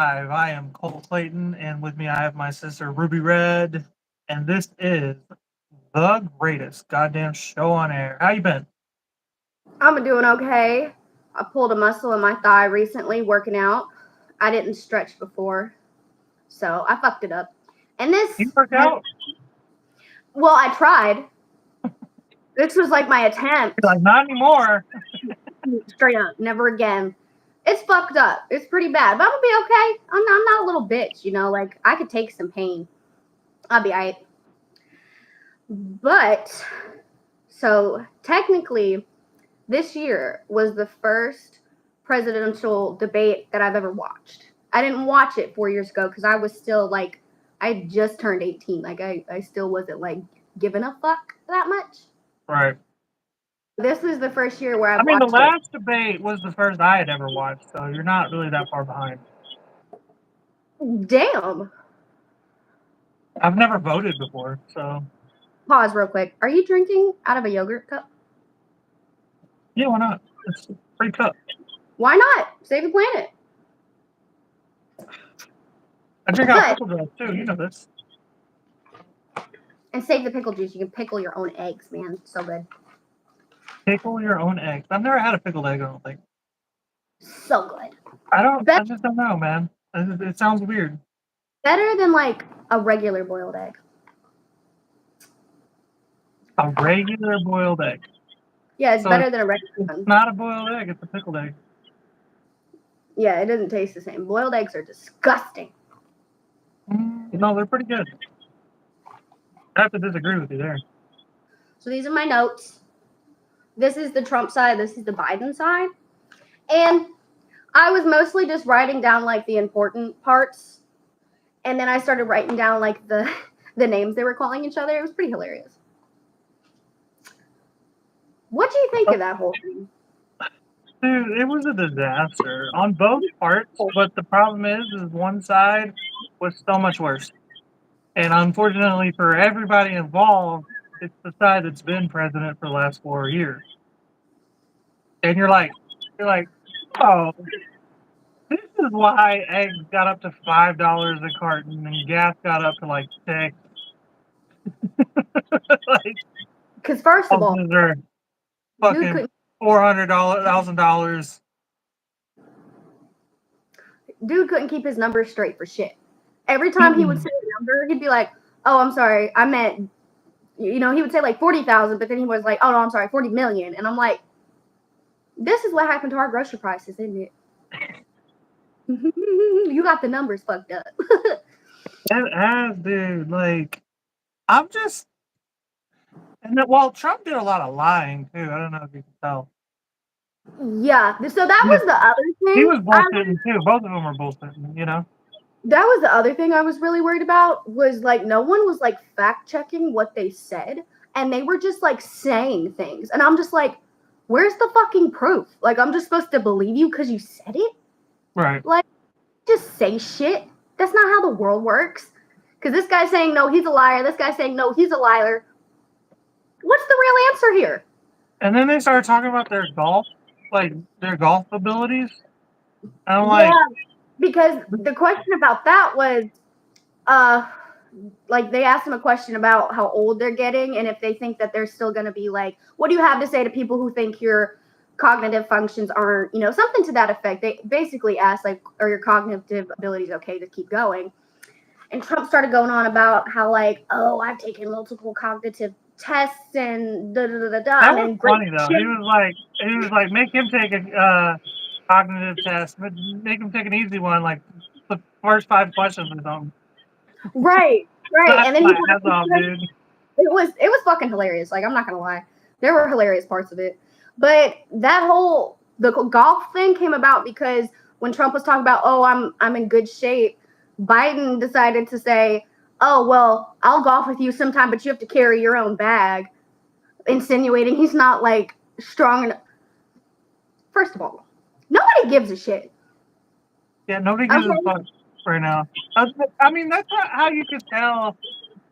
I am Cole Clayton, and with me I have my sister Ruby Red, and this is the greatest goddamn show on air. How you been? I'm doing okay. I pulled a muscle in my thigh recently working out. I didn't stretch before, so I fucked it up. And You work out? I tried. This was like my attempt. You're like, not anymore. Straight up, never again. It's fucked up. It's pretty bad, but I'm gonna be okay. I'm not a little bitch, Like I could take some pain. I'll be alright. But so technically, this year was the first presidential debate that I've ever watched. I didn't watch it 4 years ago because I was still like, I just turned 18. Like, I still wasn't like giving a fuck that much. Right. This is the first year where I I've mean, the watched last debate was the first I had ever watched, so you're not really that far behind. it. Damn. I've never voted before, so Pause real quick. Are you drinking out of a yogurt cup? yeah, why not? It's a free cup. Why not? Save the planet. I drink out of pickle juice too. You know this. And save the pickle juice. You can pickle your own eggs, man. So good. Pickle your own eggs. I've never had a pickled egg. I don't think. So good. I just don't know, man. It sounds weird. Better than like a regular boiled egg. A regular boiled egg. Yeah, it's better than a regular It's one. not a boiled egg. It's a pickled egg. Yeah, it doesn't taste the same. Boiled eggs are disgusting. No, they're pretty good. I have to disagree with you there. So these are my notes. This is the Trump side. This is the Biden side. And I was mostly just writing down like the important parts. And then I started writing down like the names they were calling each other. It was pretty hilarious. What do you think of that whole thing? Dude, it was a disaster on both parts, but the problem is one side was so much worse. And unfortunately for everybody involved, it's the side that's been president for the last 4 years. And you're like, oh, this is why eggs got up to $5 a carton and gas got up to like 6. Because first of all, are fucking $400,000. Dude couldn't keep his numbers straight for shit. Every time he would say a number, he'd be like, "Oh, I'm sorry, I meant," he would say like 40,000, but then he was like, "Oh no, I'm sorry, 40 million," and I'm like, "This is what happened to our grocery prices, isn't it?" You got the numbers fucked up. Dude, like, I'm just, and well, Trump did a lot of lying too. I don't know if you can tell. Yeah, so that was the other thing. He was bullshitting too. Both of them were bullshitting, That was the other thing I was really worried about, was like no one was like fact checking what they said, and they were just like saying things, and I'm just like, where's the fucking proof? Like, I'm just supposed to believe you because you said it? Right. Like, just say shit. That's not how the world works. Because this guy's saying no, he's a liar. This guy's saying no, he's a liar. What's the real answer here? And then they started talking about their golf abilities. And I'm like, because the question about that was, like they asked him a question about how old they're getting and if they think that they're still going to be like, what do you have to say to people who think your cognitive functions aren't, something to that effect. They basically asked like, are your cognitive abilities okay to keep going? And Trump started going on about how like, oh, I've taken multiple cognitive tests and da da da da da. That was funny though. He was like, make him take a cognitive test, but make him take an easy one, like the first 5 questions or something. Right. And then dude. It was fucking hilarious. Like, I'm not gonna lie, there were hilarious parts of it. But the golf thing came about because when Trump was talking about, oh, I'm in good shape, Biden decided to say, oh, well, I'll golf with you sometime, but you have to carry your own bag, insinuating he's not like strong enough. First of all, nobody gives a shit. Yeah, nobody gives a fuck right now. I mean, that's not how you could tell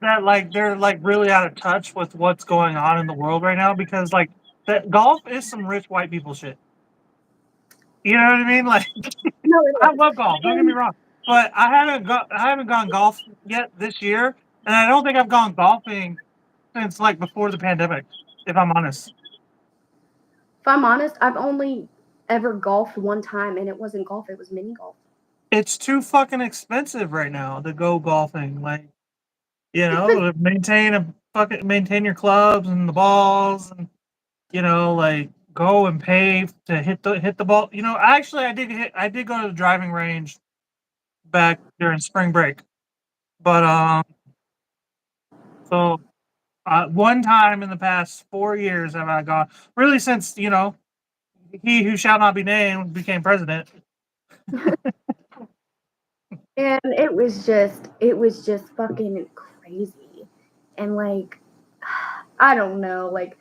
that like they're like really out of touch with what's going on in the world right now, because like that golf is some rich white people shit. You know what I mean? Like, no, I love golf. Don't get me wrong. but I haven't gone golf yet this year, and I don't think I've gone golfing since like before the pandemic, if I'm honest. If I'm honest, I've only ever golfed one time, and it wasn't golf; it was mini golf. It's too fucking expensive right now to go golfing. Like, It's been maintain your clubs and the balls, and like go and pay to hit the ball. I did go to the driving range back during spring break, but so one time in the past 4 years have I gone, really, since he who shall not be named became president. and it was just fucking crazy, and like I don't know, like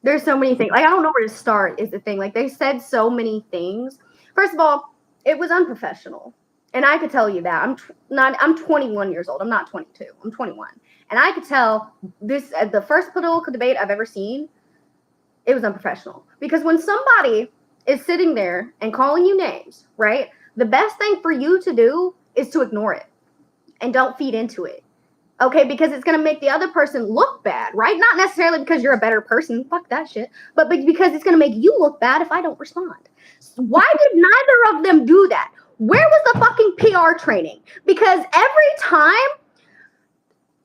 there's so many things. Like I don't know where to start. Is the thing. Like they said so many things. First of all, it was unprofessional. And I could tell you that. I'm 21 years old. I'm not 22. I'm 21. And I could tell this the first political debate I've ever seen, it was unprofessional. Because when somebody is sitting there and calling you names, right? The best thing for you to do is to ignore it and don't feed into it. Okay, because it's going to make the other person look bad, right? Not necessarily because you're a better person, fuck that shit, but because it's going to make you look bad if I don't respond. Why did neither of them do that? Where was the fucking PR training? Because every time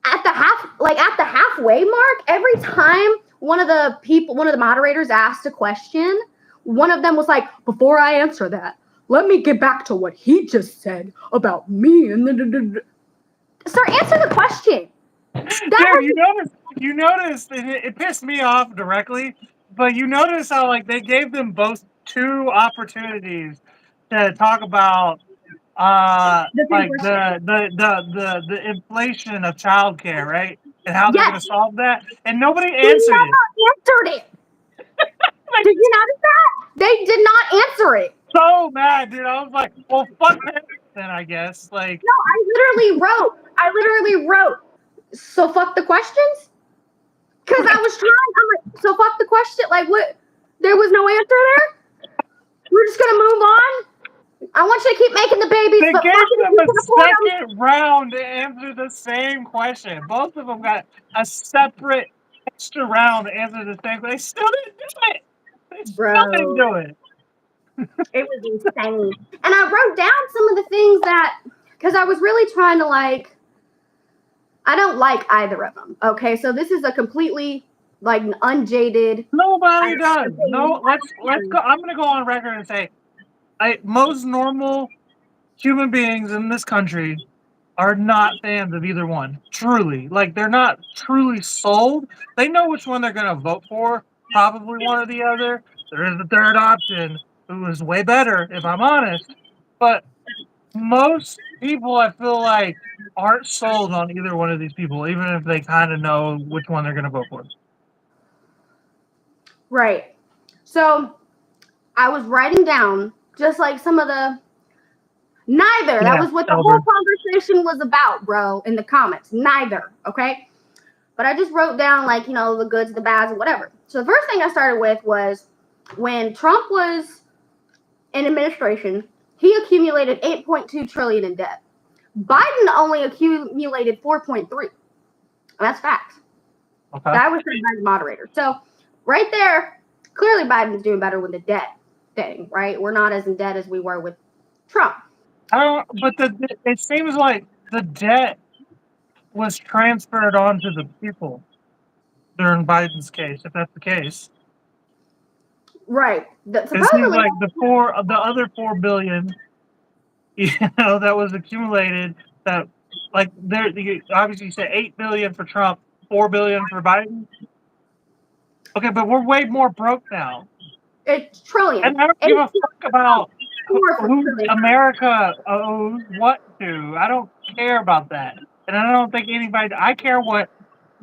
at the halfway mark, every time one of the moderators asked a question, one of them was like, "Before I answer that, let me get back to what he just said about me." And sir, answer the question. Dude, you noticed it pissed me off directly, but you notice how like they gave them both two opportunities to talk about like the inflation of childcare, right? And how they're Yes, gonna solve that. And nobody they answered it. never answered it. Did you notice that? They did not answer it. So mad, dude. I was like, well, fuck them then, I guess. Like, No, I literally wrote, so fuck the questions? Because I was trying, I'm like, so fuck the question? Like, what? There was no answer there? We're just going to move on? I want you to keep making the babies, they but gave fucking them a second round to answer the same question. Both of them got a separate extra round to answer the same question. They still didn't do it. They still didn't do it. It was insane. And I wrote down some of the things that, because I was really trying to like, I don't like either of them. Okay, so this is a completely like unjaded. Nobody does. No, let's go. I'm gonna go on record and say, most normal human beings in this country are not fans of either one. Truly, like they're not truly sold. They know which one they're gonna vote for. Probably one or the other. There is a third option, who is way better, if I'm honest. But most people, I feel like, aren't sold on either one of these people, even if they kind of know which one they're going to vote for. Right. So I was writing down just like some of the neither. That was what the whole conversation was about, bro, in the comments. Neither. Okay. But I just wrote down like, the goods, the bads, and whatever. So the first thing I started with was when Trump was in administration, he accumulated 8.2 trillion in debt. Biden only accumulated 4.3. That's facts. Okay. That was the moderator. So right there, clearly Biden's doing better with the debt thing, right? We're not as in debt as we were with Trump. But it seems like the debt was transferred onto the people during Biden's case, if that's the case. Right. It seems like the other $4 billion, that was accumulated. That like obviously you said $8 billion for Trump, $4 billion for Biden. Okay, but we're way more broke now. It's trillion. And I don't give a fuck about who America owes what to. I don't care about that. And I don't think I care what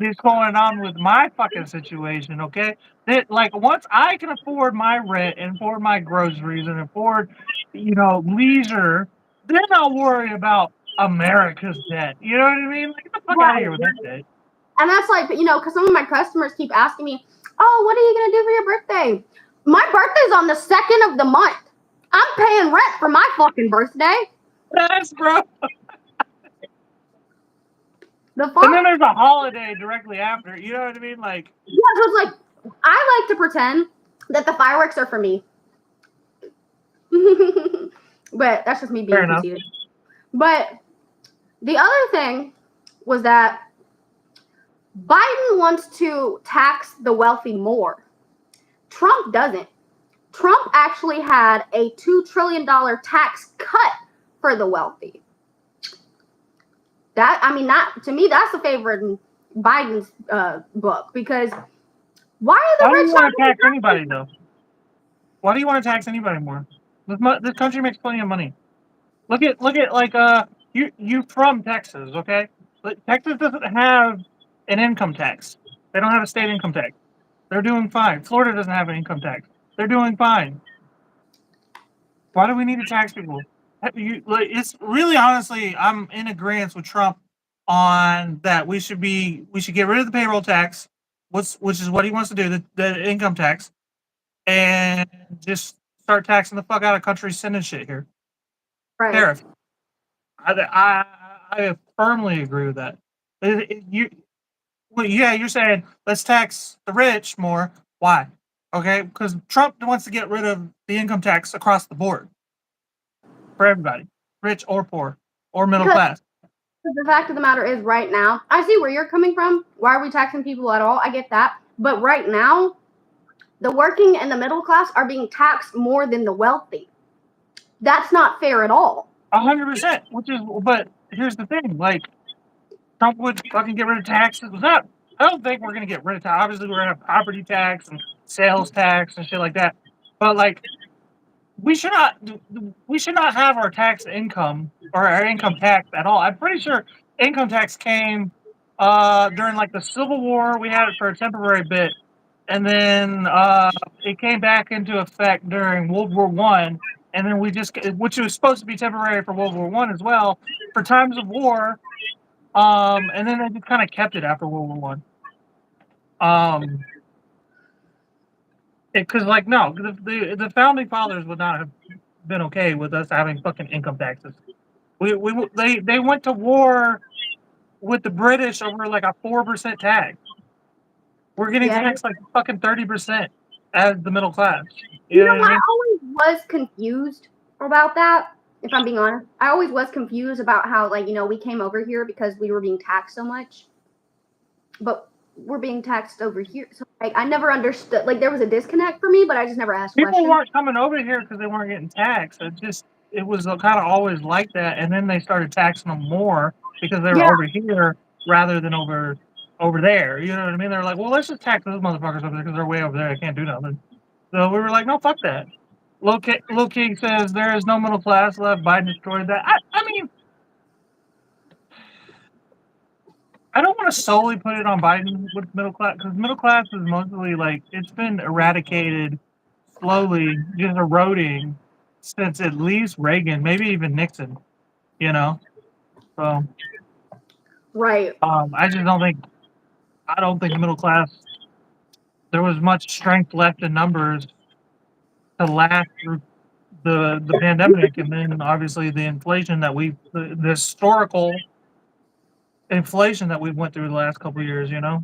is going on with my fucking situation, okay? That, like, once I can afford my rent and afford my groceries and afford, leisure, then I'll worry about America's debt. You know what I mean? Like, get the fuck out of here with that shit. And that's like, because some of my customers keep asking me, "Oh, what are you going to do for your birthday?" My birthday's on the 2nd of the month. I'm paying rent for my fucking birthday. Yes, bro. The fuck? And then there's a holiday directly after. You know what I mean? Like, yeah, so it's like I like to pretend that the fireworks are for me. But that's just me being conceited. But the other thing was that Biden wants to tax the wealthy more. Trump doesn't. Trump actually had a $2 trillion tax cut for the wealthy. That, I mean, that to me, that's a favorite in Biden's book, because why are the rich not want to tax anybody though? Why do you want to tax anybody more? This country makes plenty of money. Look at like you from Texas, okay? But Texas doesn't have an income tax. They don't have a state income tax. They're doing fine. Florida doesn't have an income tax. They're doing fine. Why do we need to tax people? It's really, honestly, I'm in agreement with Trump on that. We should get rid of the payroll tax, which is what he wants to do, the income tax, and just start taxing the fuck out of countries sending shit here. right. Tariff. I firmly agree with that. You're saying let's tax the rich more. Why? Okay, because Trump wants to get rid of the income tax across the board for everybody, rich or poor or middle class. The fact of the matter is, right now, I see where you're coming from. Why are we taxing people at all? I get that. But right now, the working and the middle class are being taxed more than the wealthy. That's not fair at all. 100%. But here's the thing: like, Trump would fucking get rid of taxes. I don't think we're gonna get rid of tax. Obviously, we're gonna have property tax and sales tax and shit like that. But like, we should not have our tax income or our income tax at all. I'm pretty sure income tax came during like the Civil War. We had it for a temporary bit, and then it came back into effect during World War One, and then which was supposed to be temporary for World War One as well, for times of war. And then they just kind of kept it after World War One. Because like, no, the founding fathers would not have been okay with us having fucking income taxes. They went to war with the British over like a 4% tax. We're getting taxed like fucking 30% as the middle class. You know, I always was confused about that. If I'm being honest, I always was confused about how, like, you know, we came over here because we were being taxed so much, but we're being taxed over here. So like, I never understood. Like, there was a disconnect for me, but I just never asked questions. People weren't coming over here because they weren't getting taxed. It was kind of always like that, and then they started taxing them more because they were over here rather than over there. You know what I mean? They're like, well, let's just tax those motherfuckers over there because they're way over there. They can't do nothing. So we were like, no, fuck that. Lil King says there is no middle class left. Biden destroyed that. I mean, I don't want to solely put it on Biden with middle class, because middle class is mostly like, it's been eradicated slowly, just eroding since at least Reagan, maybe even Nixon. You know, so right. I don't think the middle class, there was much strength left in numbers to last through the pandemic, and then obviously the inflation the historical inflation that we went through the last couple of years, you know?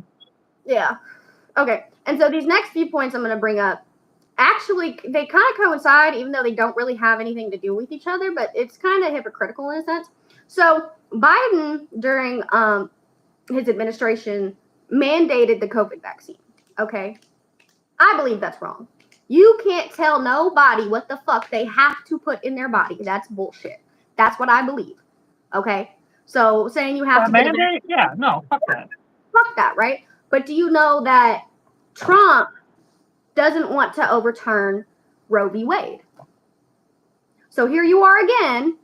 Yeah. Okay. And so these next few points I'm going to bring up, actually, they kind of coincide, even though they don't really have anything to do with each other, but it's kind of hypocritical in a sense. So Biden, during his administration, mandated the COVID vaccine. Okay. I believe that's wrong. You can't tell nobody what the fuck they have to put in their body. That's bullshit. That's what I believe. Okay. So saying you have to mandate? Yeah, no, fuck that. Fuck that, right? But do you know that Trump doesn't want to overturn Roe v. Wade? So here you are again.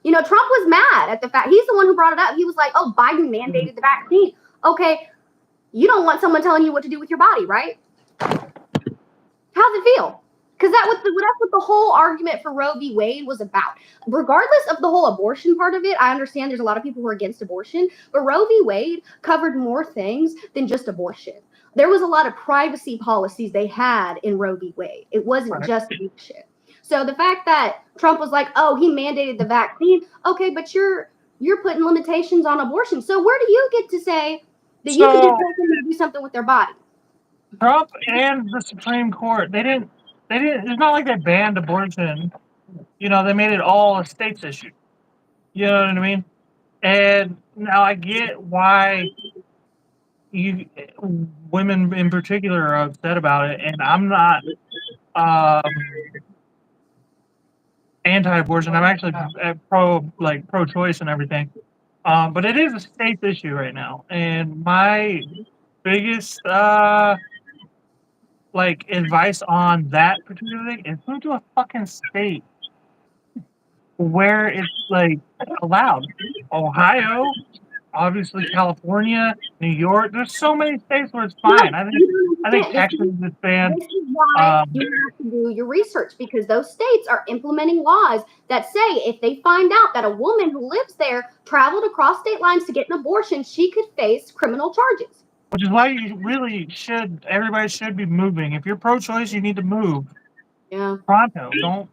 You know, Trump was mad at the fact, he's the one who brought it up. He was like, oh, Biden mandated the vaccine. Okay, you don't want someone telling you what to do with your body, right? How's it feel? Because that's what the whole argument for Roe v. Wade was about. Regardless of the whole abortion part of it, I understand there's a lot of people who are against abortion, but Roe v. Wade covered more things than just abortion. There was a lot of privacy policies they had in Roe v. Wade. It wasn't just abortion. So the fact that Trump was like, "Oh, he mandated the vaccine," okay, but you're putting limitations on abortion. So where do you get to say that you can just So let them do something with their body? Trump and the Supreme Court, they didn't. It's not like they banned abortion. You know, they made it all a states issue. You know what I mean? And now I get why women in particular are upset about it, and I'm not anti-abortion. I'm actually pro-choice and everything. But it is a states issue right now, and my biggest advice on that particular thing is go to a fucking state where it's allowed. Ohio, obviously California, New York. There's so many states where it's fine. I think Texas is banned. This is why you have to do your research, because those states are implementing laws that say if they find out that a woman who lives there traveled across state lines to get an abortion, she could face criminal charges. Which is why you really should. Everybody should be moving. If you're pro-choice, you need to move. Yeah. Pronto. Don't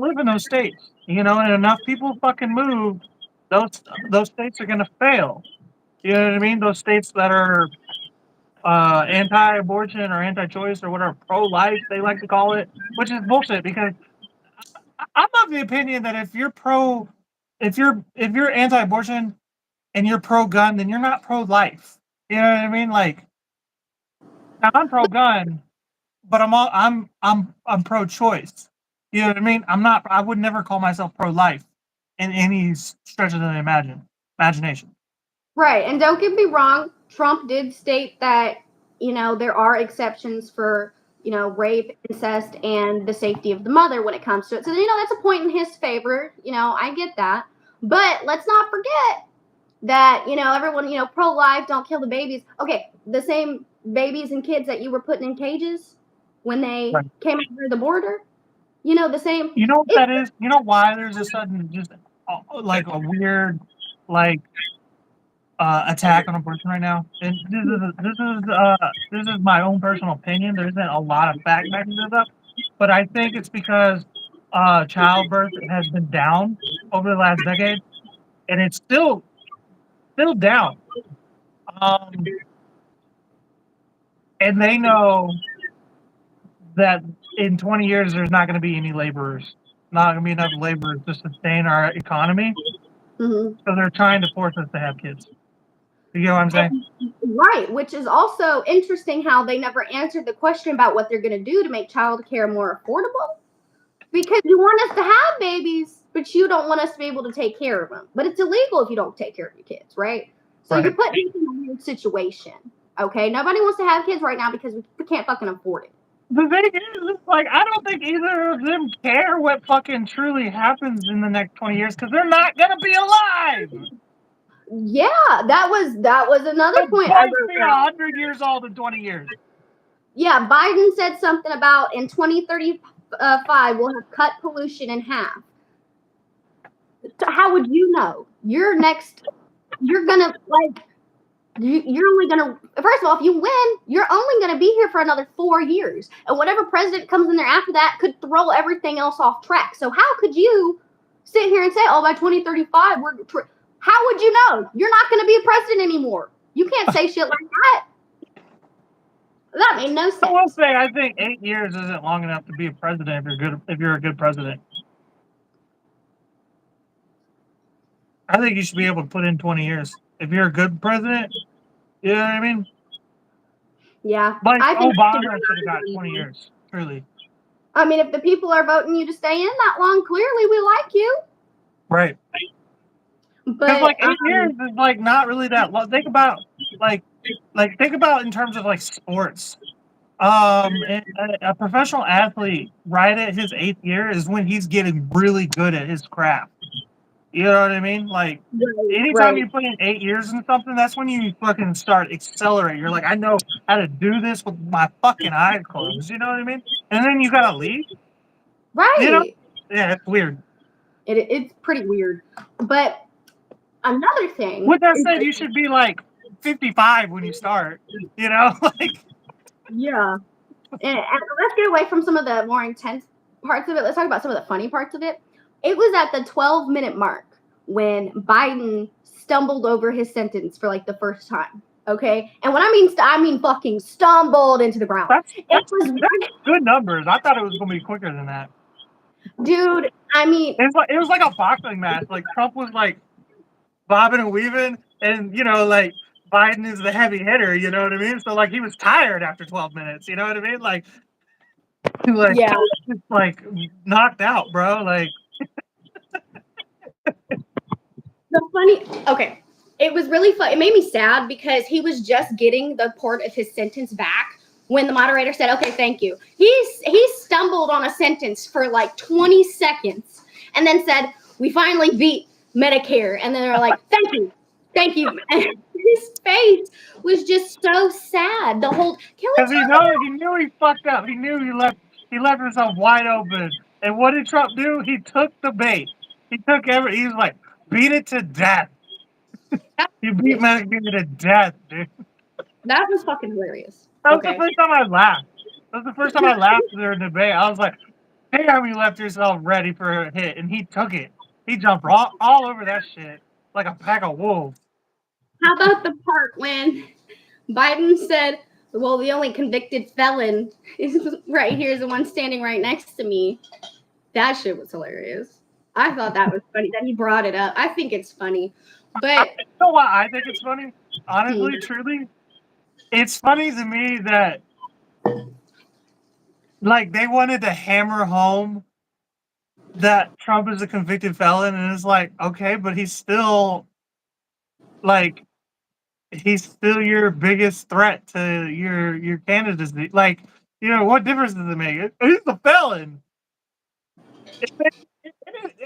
live in those states. You know, and enough people fucking move. Those states are gonna fail. You know what I mean? Those states that are anti-abortion or anti-choice or whatever, pro-life they like to call it, which is bullshit because I'm of the opinion that if you're anti-abortion and you're pro-gun, then you're not pro-life. You know what I mean? Like, I'm pro-gun, but I'm pro-choice. You know what I mean? I would never call myself pro-life in any stretch of the imagination. Right. And don't get me wrong, Trump did state that, there are exceptions for, rape, incest, and the safety of the mother when it comes to it. So, that's a point in his favor. I get that. But let's not forget that, everyone, pro-life, don't kill the babies. Okay, the same babies and kids that you were putting in cages when they came over the border, the same. You know what that is? You know why there's a sudden just a weird attack on abortion right now? And this is my own personal opinion. There isn't a lot of fact backing this up, but I think it's because childbirth has been down over the last decade, and it's still down. And they know that in 20 years there's not going to be any laborers, not going to be enough laborers to sustain our economy. Mm-hmm. So they're trying to force us to have kids. You know what I'm saying? Right, which is also interesting how they never answered the question about what they're going to do to make childcare more affordable. Because you want us to have babies, but you don't want us to be able to take care of them. But it's illegal if you don't take care of your kids, right? So you're putting us in a weird situation. Okay, nobody wants to have kids right now because we can't fucking afford it. The thing is, I don't think either of them care what fucking truly happens in the next 20 years because they're not gonna be alive. Yeah, that was another point. I be 100 years old in 20 years. Yeah, Biden said something about in 2035 we'll have cut pollution in half. How would you know? You're gonna you're only gonna, first of all, if you win, you're only gonna be here for another 4 years, and whatever president comes in there after that could throw everything else off track. So how could you sit here and say, oh, by 2035 how would you know? You're not gonna be a president anymore. You can't say shit like that. That made no sense. I will say, I think 8 years isn't long enough to be a president if you're a good president. I think you should be able to put in 20 years. If you're a good president, you know what I mean? Yeah. Like Obama should have got 20 years, truly. I mean, if the people are voting you to stay in that long, clearly we like you. Right. But 8 years is not really that long. Think about think about in terms of sports. A professional athlete right at his 8th year is when he's getting really good at his craft. You know what I mean? Anytime you put in 8 years in something, that's when you fucking start accelerating. You're like, I know how to do this with my fucking eyes closed. You know what I mean? And then you gotta leave. Right. You know? Yeah, it's weird. It's pretty weird. But another thing. With that said, you should be 55 when you start. You know? Yeah. And let's get away from some of the more intense parts of it. Let's talk about some of the funny parts of it. It was at the 12-minute mark when Biden stumbled over his sentence for like the first time. Okay, and when I mean fucking stumbled into the ground. That's good numbers. I thought it was gonna be quicker than that. Dude, I mean, it was like a boxing match. Like Trump was like bobbing and weaving, and like Biden is the heavy hitter. You know what I mean? So like he was tired after 12 minutes. You know what I mean? Like yeah. just like knocked out, bro. Like The funny, okay, it was really fun. It made me sad because he was just getting the part of his sentence back when the moderator said, "Okay, thank you." He stumbled on a sentence for like 20 seconds and then said, "We finally beat Medicare," and then they're like, "Thank you, thank you." And his face was just so sad. The whole because he knew he fucked up. He knew he left himself wide open. And what did Trump do? He took the bait. He took he was like, beat it to death. He beat Medicare to death, dude. That was fucking hilarious. That was the first time I laughed. That was the first time I laughed during the debate. I was like, damn, you left yourself ready for a hit. And he took it. He jumped all over that shit like a pack of wolves. How about the part when Biden said, "Well, the only convicted felon is right here is the one standing right next to me." That shit was hilarious. I thought that was funny that he brought it up. I think it's funny. But you know why I think it's funny? Honestly, truly, it's funny to me that like they wanted to hammer home that Trump is a convicted felon, and it's like, okay, but he's still like he's still your biggest threat to your candidacy. Like, what difference does it make? He's a felon.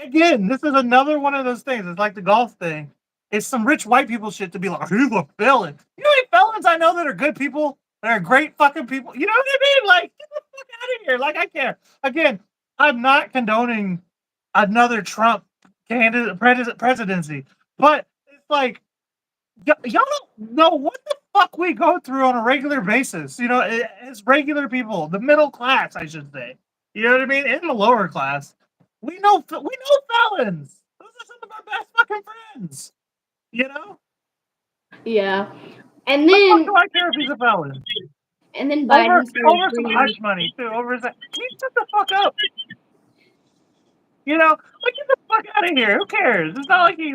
Again, this is another one of those things. It's like the golf thing. It's some rich white people shit to be like, he's a felon. You know how many felons I know that are good people? That are great fucking people. You know what I mean? Like, get the fuck out of here. Like, I can't. Again, I'm not condoning another Trump candidate presidency, but it's like y'all don't know what the fuck we go through on a regular basis. As regular people, the middle class, I should say. You know what I mean? In the lower class, we know felons. Those are some of our best fucking friends. yeah. And then do I care if he's a felon? And then Biden over some hush money too. Can you shut the fuck up? Get the fuck out of here. Who cares? It's not like he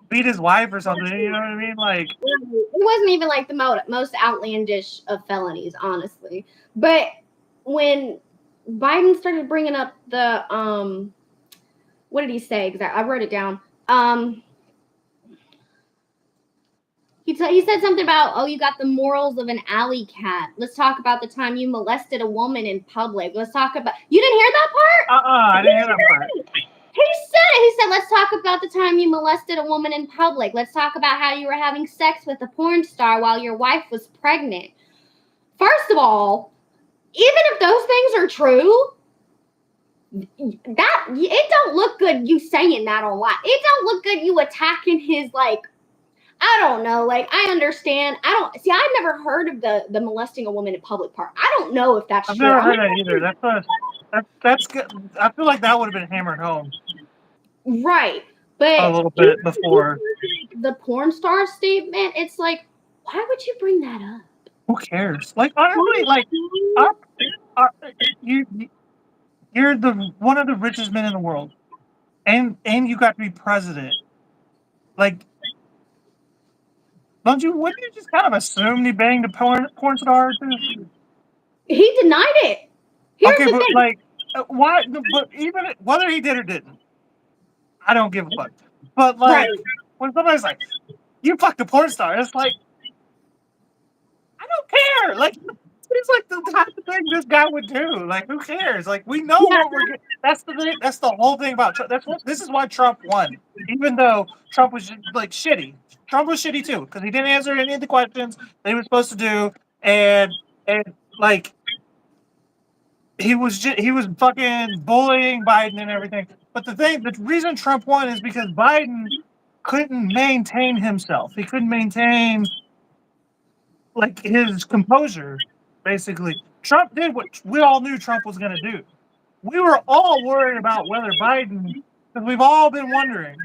beat his wife or something. You know what I mean? Like, it wasn't even like the most outlandish of felonies, honestly. But when Biden started bringing up the what did he say exactly? I wrote it down. He said something about, "Oh, you got the morals of an alley cat. Let's talk about the time you molested a woman in public. Let's talk about." You didn't hear that part? I didn't hear that part. He said, "Let's talk about the time you molested a woman in public. Let's talk about how you were having sex with a porn star while your wife was pregnant." First of all, even if those things are true, that it don't look good you saying that online. It don't look good you attacking his I don't know. Like, I understand. I've never heard of the molesting a woman in public part. I don't know if that's true. I've never heard that either. That's good. I feel like that would have been hammered home. Right. But a little bit before. The porn star statement, it's like, why would you bring that up? Who cares? Like, honestly, you're one of the richest men in the world. And you got to be president. Like, wouldn't you just kind of assume he banged a porn star too? He denied it. Here's the thing. Like, why? But even whether he did or didn't, I don't give a fuck. But when somebody's like, "You fucked a porn star," it's like, I don't care. Like, it's like the type of thing this guy would do. Like, who cares? Like, we know what we're getting. That's the thing. That's the whole thing about Trump. This is why Trump won, even though Trump was shitty. Trump was shitty too because he didn't answer any of the questions that he was supposed to do, and he was fucking bullying Biden and everything. But the reason Trump won is because Biden couldn't maintain himself. He couldn't maintain his composure. Basically, Trump did what we all knew Trump was going to do. We were all worried about whether Biden, because we've all been wondering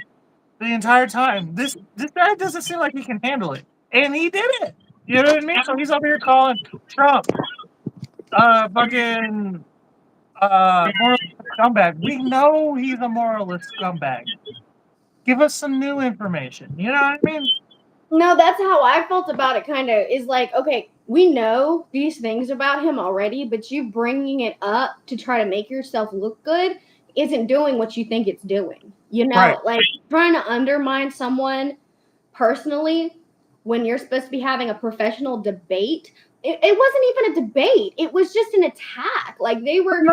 the entire time. This guy doesn't seem like he can handle it, and he did it. You know what I mean? So he's over here calling Trump, fucking, moralist scumbag. We know he's a moralist scumbag. Give us some new information. You know what I mean? No, that's how I felt about it, kind of, is like, okay, we know these things about him already, but you bringing it up to try to make yourself look good isn't doing what you think it's doing. You know, Right. like trying to undermine someone personally when you're supposed to be having a professional debate. It wasn't even a debate. It was just an attack. Like they were.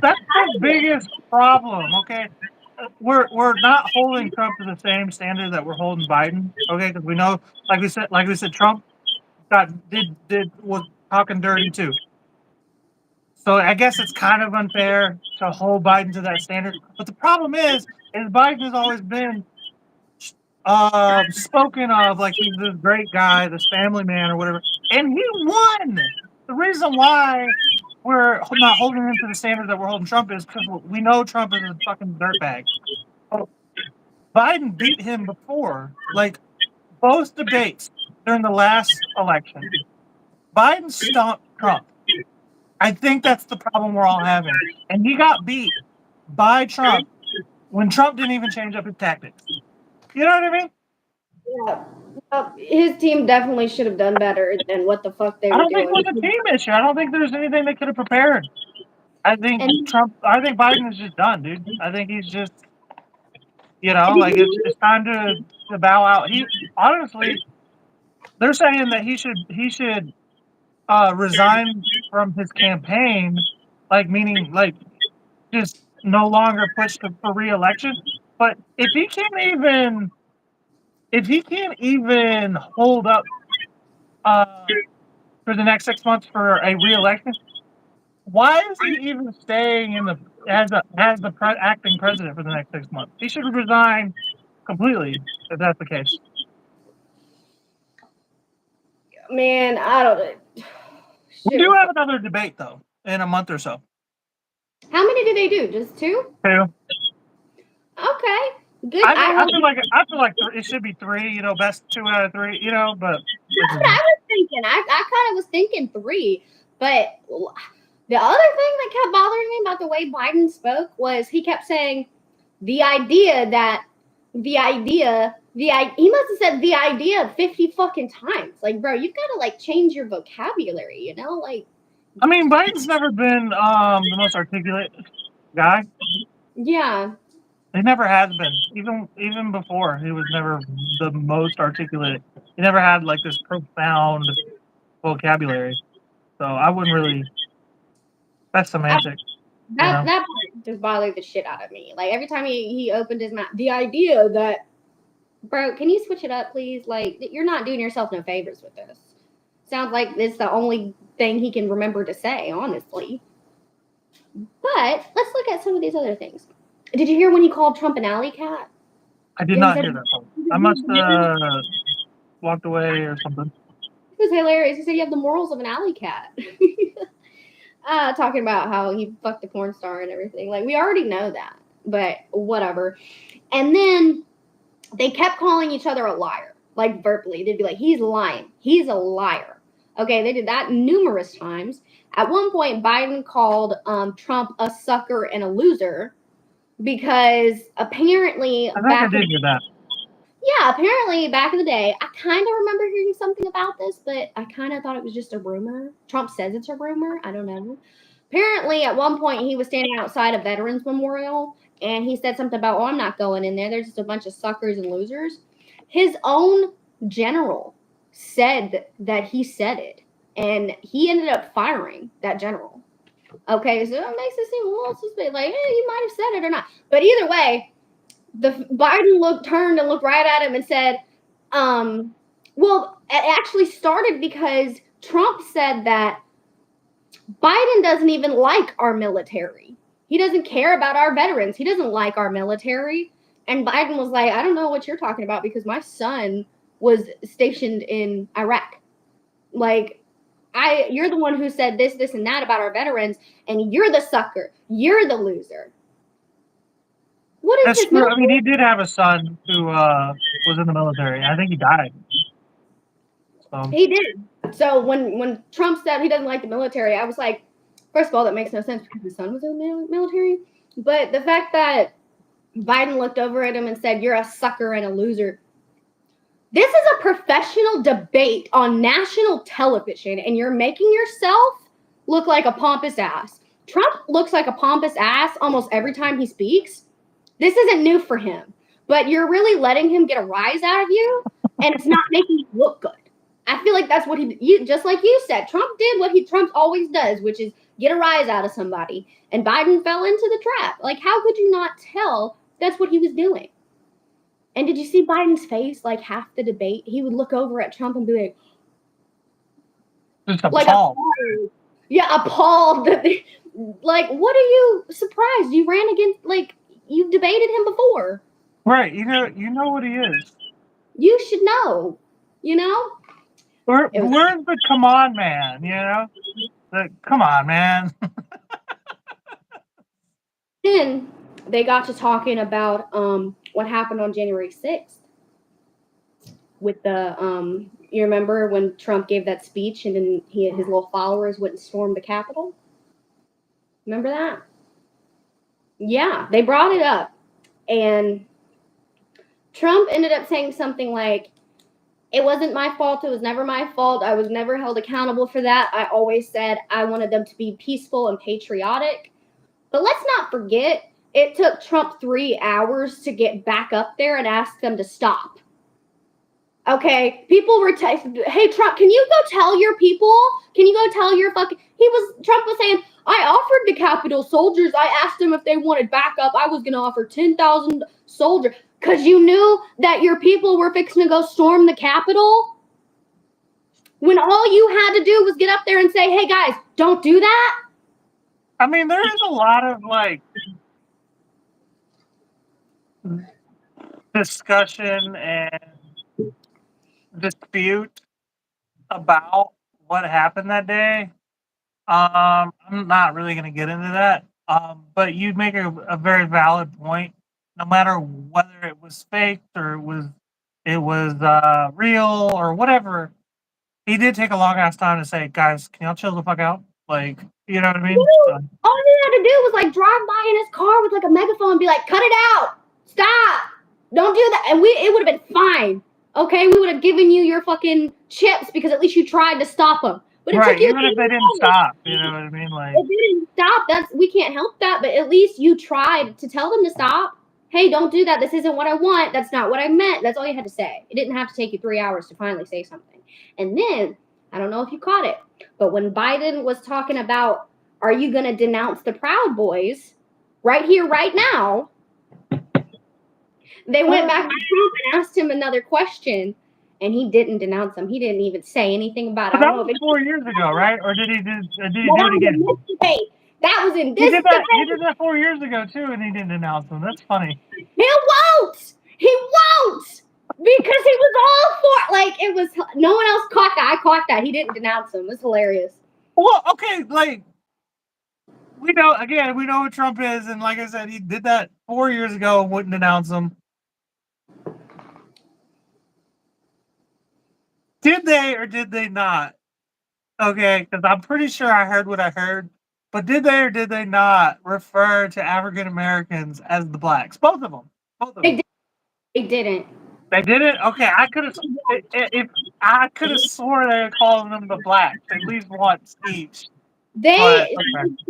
That's the biggest problem. Okay, we're not holding Trump to the same standard that we're holding Biden. Okay, because we know, like we said, Trump was talking dirty too. So I guess it's kind of unfair to hold Biden to that standard. But the problem is Biden has always been spoken of like he's this great guy, this family man or whatever, and he won. The reason why we're not holding him to the standard that we're holding Trump is because we know Trump is a fucking dirtbag. Biden beat him before, like both debates during the last election. Biden stomped Trump. I think that's the problem we're all having. And he got beat by Trump when Trump didn't even change up his tactics. You know what I mean? Yeah. His team definitely should have done better than what the fuck they I were don't think doing. it was a team issue. I don't think there's anything they could have prepared. I think Biden is just done, dude. I think he's just, like it's time to bow out. He honestly, they're saying that he should resign from his campaign, like meaning like just no longer push for re-election. But if he can't even hold up for the next 6 months for a re-election, why is he even staying in as the acting president for the next 6 months? He should resign completely if that's the case. Man, I don't. We do have another debate though in a month or so. How many did they do? Just 2? 2. Okay, good. I feel like it should be 3. Best 2 out of 3. But that's what I was thinking. I kind of was thinking 3, but the other thing that kept bothering me about the way Biden spoke was he kept saying he must have said the idea 50 fucking times. Like, bro, you've got to like change your vocabulary, like. I mean, Biden's never been the most articulate guy. Yeah. He never has been. Even before, he was never the most articulate. He never had like this profound vocabulary. So I wouldn't really. That's semantic. That just bothered the shit out of me. Like every time he opened his mouth, the idea that, bro, can you switch it up, please? Like you're not doing yourself no favors with this. Sounds like it's the only thing he can remember to say, honestly. But let's look at some of these other things. Did you hear when he called Trump an alley cat? I did not hear that part. I must have walked away or something. It was hilarious. He said you have the morals of an alley cat. Talking about how he fucked a porn star and everything. Like, we already know that, but whatever. And then they kept calling each other a liar, like verbally. They'd be like, he's lying. He's a liar. Okay, they did that numerous times. At one point, Biden called Trump a sucker and a loser because apparently I did hear that. Yeah, apparently back in the day, I kind of remember hearing something about this, but I kind of thought it was just a rumor. Trump says it's a rumor. I don't know. Apparently, at one point, he was standing outside a Veterans Memorial, and he said something about, I'm not going in there. There's just a bunch of suckers and losers. His own general said that he said it, and he ended up firing that general. Okay, so it makes it seem a little suspicious. Like, he might have said it or not. But either way, Biden turned and looked right at him and said, well, it actually started because Trump said that Biden doesn't even like our military. He doesn't care about our veterans. He doesn't like our military. And Biden was like, I don't know what you're talking about because my son was stationed in Iraq. Like, you're the one who said this, this, and that about our veterans, and you're the sucker. You're the loser. What is That's this? true. I mean, he did have a son who was in the military. I think he died. So He did. So when Trump said he doesn't like the military, I was like, first of all, that makes no sense because his son was in the military. But the fact that Biden looked over at him and said, "You're a sucker and a loser." This is a professional debate on national television, and you're making yourself look like a pompous ass. Trump looks like a pompous ass almost every time he speaks. This isn't new for him, but you're really letting him get a rise out of you, and it's not making you look good. I feel like that's what you just like you said. Trump did what Trump always does, which is get a rise out of somebody, and Biden fell into the trap. Like, how could you not tell that's what he was doing? And did you see Biden's face? Like half the debate, he would look over at Trump and be like, just appalled. Appalled. Like, what are you surprised? You ran against, like, you've debated him before. Right. You know what he is. You should know. You know? Where's the come on man? You know? Come on, man. Then they got to talking about what happened on January 6th with the you remember when Trump gave that speech and then his little followers went and stormed the Capitol? Remember that? Yeah, they brought it up. And Trump ended up saying something like, it wasn't my fault. It was never my fault. I was never held accountable for that. I always said I wanted them to be peaceful and patriotic. But let's not forget, it took Trump 3 hours to get back up there and ask them to stop. Okay, people were hey, Trump, can you go tell your people? Can you go tell your Trump was saying, I offered the Capitol soldiers, I asked them if they wanted backup. I was going to offer 10,000 soldiers because you knew that your people were fixing to go storm the Capitol. When all you had to do was get up there and say, hey, guys, don't do that. I mean, there is a lot of, like, discussion and dispute about what happened that day. I'm not really going to get into that. But you make a very valid point. No matter whether it was faked or it was real or whatever, he did take a long ass time to say, "Guys, can y'all chill the fuck out?" Like, you know what I mean? All he had to do was like drive by in his car with like a megaphone and be like, "Cut it out! Stop! Don't do that!" And it would have been fine. Okay, we would have given you your fucking chips because at least you tried to stop them. But it took you even if they didn't stop, you know what I mean? Like, it didn't stop. We can't help that, but at least you tried to tell them to stop. Hey, don't do that. This isn't what I want. That's not what I meant. That's all you had to say. It didn't have to take you 3 hours to finally say something. And then, I don't know if you caught it, but when Biden was talking about, are you going to denounce the Proud Boys right here, right now? They went back to Trump and asked him another question, and he didn't denounce them. He didn't even say anything about it. That was 4 years ago, right? Or did he do it again? That was in this debate. He did that 4 years ago, too, and he didn't denounce them. That's funny. He won't! He won't! Because he was all for, like, it was, no one else caught that. I caught that. He didn't denounce them. It was hilarious. Well, okay, like, we know who Trump is, and like I said, he did that 4 years ago and wouldn't denounce them. Did they or did they not? Okay, because I'm pretty sure I heard what I heard, but did they or did they not refer to African Americans as the blacks? Both of them. They didn't. They didn't? Okay, I could have swore they were calling them the blacks at least once each. They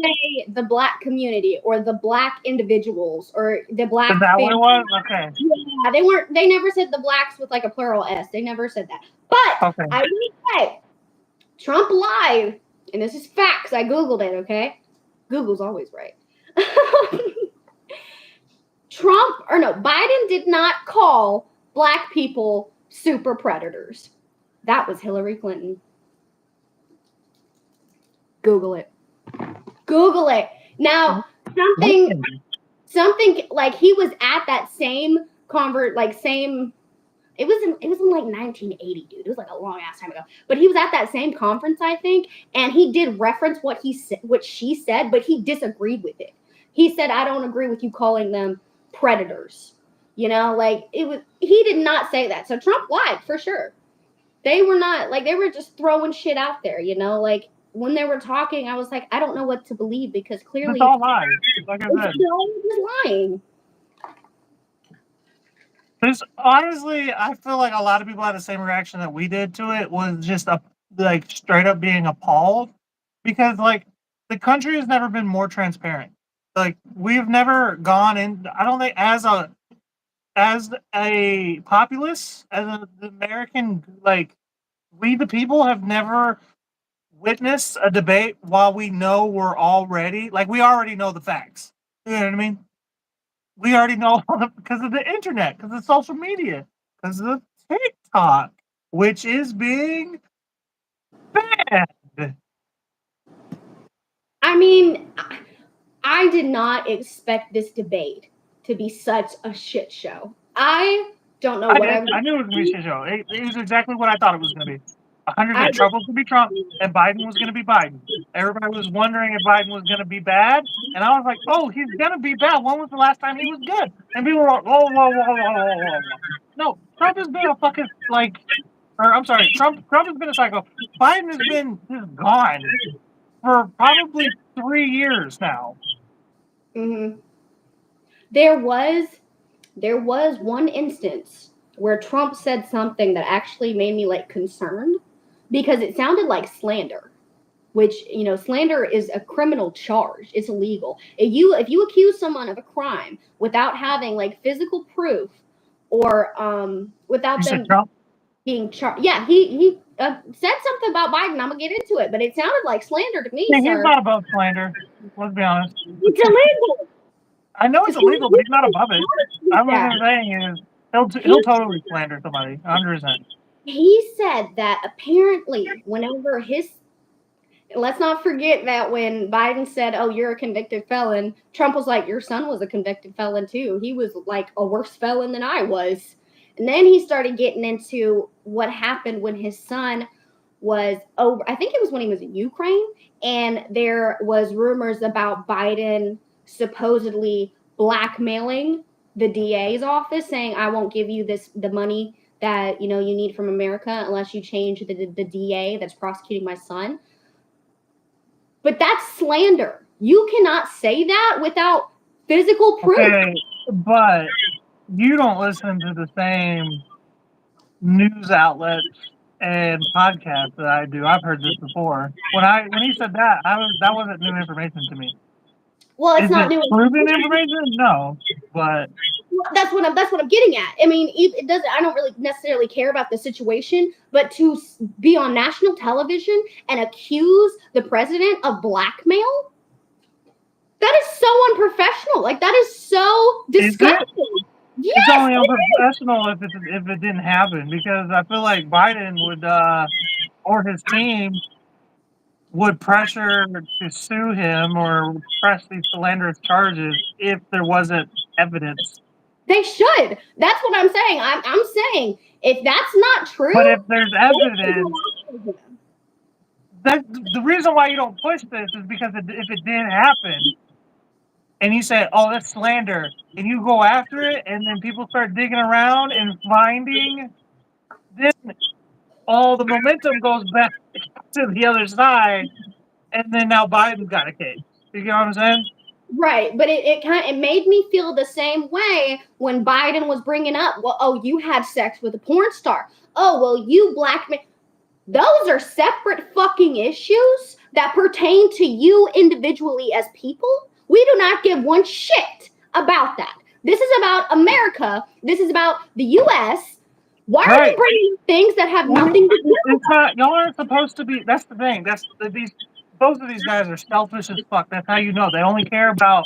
say the black community or the black individuals or the black. Is that what it was? Okay. Yeah, they never said the blacks with like a plural S. They never said that. But okay. I will say, Trump lied, and this is facts. I Googled it, okay? Google's always right. Biden did not call black people super predators. That was Hillary Clinton. Google it. Google it. Now, something like he was at that same It was in like 1980, dude. It was like a long ass time ago. But he was at that same conference, I think, and he did reference what he said, what she said, but he disagreed with it. He said, "I don't agree with you calling them predators." You know, like it was. He did not say that. So Trump lied for sure. They were not like they were just throwing shit out there. You know, like when they were talking, I was like, I don't know what to believe because It's clearly all lies, like I said. they're all just lying. There's honestly, I feel like a lot of people had the same reaction that we did to it. Was just like straight up being appalled because like the country has never been more transparent. Like we've never gone in. I don't think as a populace, as an American, like we the people have never witnessed a debate while we know we're already like we already know the facts. You know what I mean? We already know because of the internet, because of social media, because of TikTok, which is being banned. I mean, I did not expect this debate to be such a shit show. I don't know I what did. I was. I knew it was going to be a shit show. It was exactly what I thought it was going to be. I 100%. Trump was going to be Trump, and Biden was going to be Biden. Everybody was wondering if Biden was going to be bad, and I was like, "Oh, he's going to be bad. When was the last time he was good?" And people were like, "Whoa, whoa, whoa, whoa, whoa, whoa, whoa!" No, Trump has been a fucking like, or I'm sorry, Trump has been a psycho. Biden has been just gone for probably 3 years now. Mhm. There was one instance where Trump said something that actually made me like concerned because it sounded like slander, which slander is a criminal charge. It's illegal. If you accuse someone of a crime without having like physical proof or You without said them Trump? being charged. Yeah, he said something about Biden. I'm gonna get into it, but it sounded like slander to me, Yeah, he's sir. not above slander. Let's be honest. It's illegal. I know it's It's illegal illegal, but he's not above it. with What that. I'm saying is He he'll totally slander somebody, 100%. he said that apparently whenever his let's not forget that when Biden said, "Oh, you're a convicted felon," Trump was like, "Your son was a convicted felon too. He was like a worse felon than I was." And then he started getting into what happened when his son was over. I think it was when he was in Ukraine, and there was rumors about Biden supposedly blackmailing the DA's office, saying, "I won't give you the money that you need from America unless you change the DA that's prosecuting my son." But that's slander. You cannot say that without physical proof. Okay, but you don't listen to the same news outlets and podcasts that I do. I've heard this before. When he said that, that wasn't new information to me. Well, it's Is not it new. proven information? No, but That's what I'm getting at. I mean, it doesn't. I don't really necessarily care about the situation, but to be on national television and accuse the president of blackmail, that is so unprofessional. Like that is so is it? disgusting. It's Yes, only it is. unprofessional if it didn't happen because I feel like Biden would or his team would pressure to sue him or press these slanderous charges if there wasn't evidence. They should. That's what I'm saying. I'm saying if that's not true, But if there's they should evidence, go after him. that the reason why you don't push this is because if it didn't happen and you say, "Oh, that's slander," and you go after it, and then people start digging around and finding, then all the momentum goes back to the other side, and then now Biden's got a case. You get what I'm saying? Right, but it made me feel the same way when Biden was bringing up, well, oh, you had sex with a porn star. Oh, well, you blackmail. Those are separate fucking issues that pertain to you individually as people. We do not give one shit about that. This is about America. This is about the U.S. Why are you Right. bringing things that have Well, nothing to do? it's not. Y'all aren't supposed to be. That's the thing. These. Both of these guys are selfish as fuck. That's how you know they only care about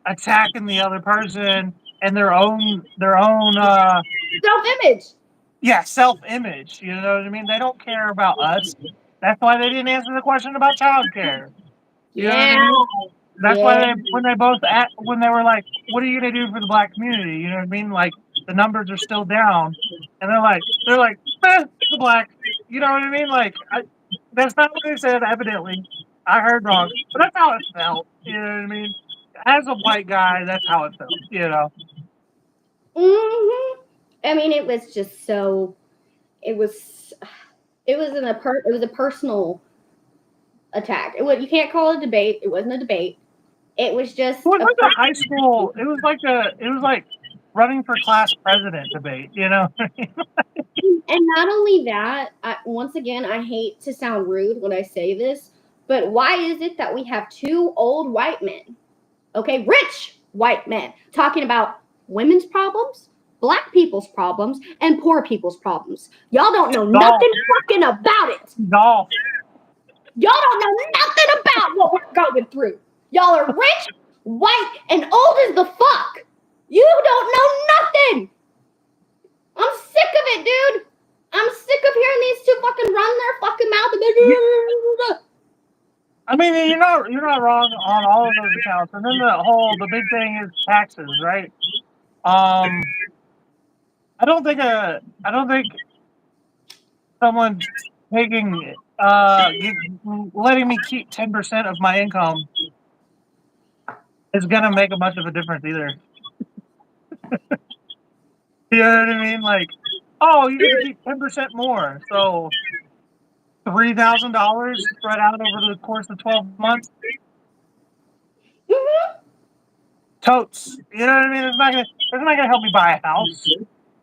attacking the other person and their own Self-image. yeah, self-image. You know what I mean? They don't care about us. That's why they didn't answer the question about childcare. You know what I Yeah, mean? That's why yeah. when they were like, "What are you gonna do for the black community?" You know what I mean? Like the numbers are still down, and they're like, the blacks. You know what I mean? Like, that's not what they said. Evidently, I heard wrong, but that's how it felt. You know what I mean? As a white guy, that's how it felt. You know. I mean, it was just so. It was. It was It was a personal attack. You can't call it a debate. It wasn't a debate. It was just. It was like a high school. It was like running for class president debate. You know. And not only that, once again, I hate to sound rude when I say this, but why is it that we have two old white men, okay, rich white men, talking about women's problems, black people's problems, and poor people's problems? Y'all don't know nothing fucking about it. No. Y'all don't know nothing about what we're going through. Y'all are rich, white, and old as the fuck. You don't know nothing. I'm sick of it, dude. I'm sick of hearing these two fucking run their fucking mouth. I mean, you're not wrong on all of those accounts. And then the big thing is taxes, right? I don't think someone taking letting me keep 10% of my income is gonna make much of a difference either. You know what I mean? Like, oh, you get to keep 10% more, so $3,000 spread out over the course of 12 months. Totes. You know what I mean? It's not gonna help me buy a house.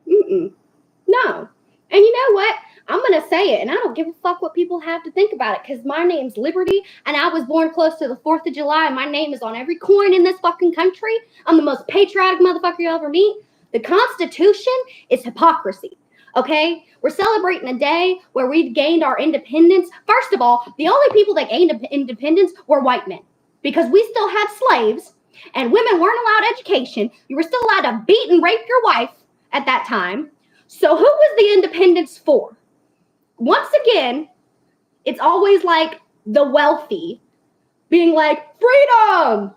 No. And you know what? I'm going to say it, and I don't give a fuck what people have to think about it, because my name's Liberty, and I was born close to the 4th of July, and my name is on every coin in this fucking country. I'm the most patriotic motherfucker you'll ever meet. The Constitution is hypocrisy, okay? We're celebrating a day where we gained our independence. First of all, the only people that gained independence were white men, because we still had slaves, and women weren't allowed education. You were still allowed to beat and rape your wife at that time. So who was the independence for? Once again, it's always like the wealthy being like, freedom.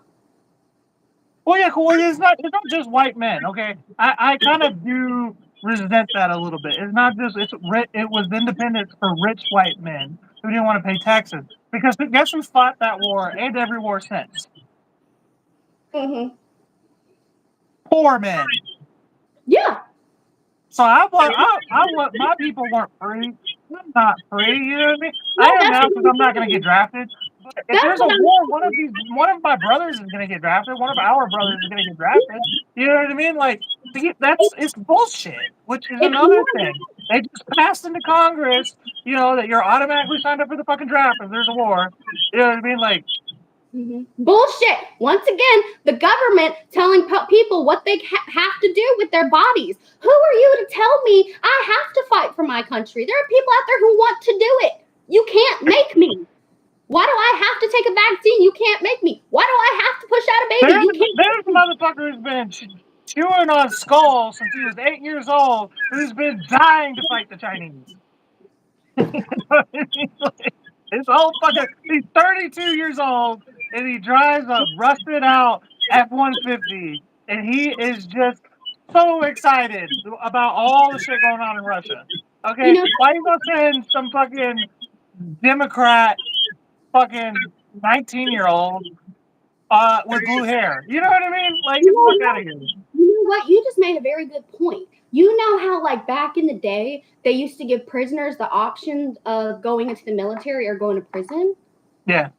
Well, yeah, cool. It's not just white men, okay? I kind of do resent that a little bit. It's not just, it was independence for rich white men who didn't want to pay taxes. Because guess who fought that war and every war since? Poor men. Yeah. So I want my people weren't free. I'm not free, you know what I mean? I am now because I'm not going to get drafted. But if there's a war, one of my brothers is going to get drafted. One of our brothers is going to get drafted. You know what I mean? Like, it's bullshit, which is another thing. They just passed into Congress, you know, that you're automatically signed up for the fucking draft if there's a war. You know what I mean? Like, bullshit. Once again, the government telling people what they have to do with their bodies. Who are you to tell me I have to fight for my country? There are people out there who want to do it. You can't make me. Why do I have to take a vaccine? You can't make me. Why do I have to push out a baby? There's a motherfucker who's been chewing on skull since he was 8 years old, who's been dying to fight the Chinese. It's all fucking. He's 32 years old, and he drives a rusted out F-150, and he is just so excited about all the shit going on in Russia. Okay, why you gonna send some fucking Democrat fucking 19-year-old with blue hair? You know what I mean? Like, get the fuck out of here. You know what? You just made a very good point. You know how, like, back in the day, they used to give prisoners the option of going into the military or going to prison? Yeah.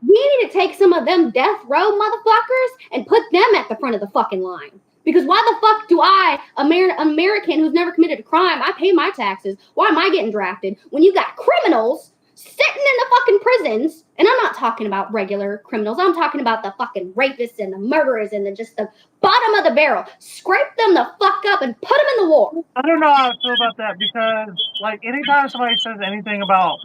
We need to take some of them death row motherfuckers and put them at the front of the fucking line. Because why the fuck do I, American who's never committed a crime, I pay my taxes, why am I getting drafted when you got criminals sitting in the fucking prisons? And I'm not talking about regular criminals. I'm talking about the fucking rapists and the murderers and just the bottom of the barrel. Scrape them the fuck up and put them in the war. I don't know how I feel about that because, like, anytime somebody says anything about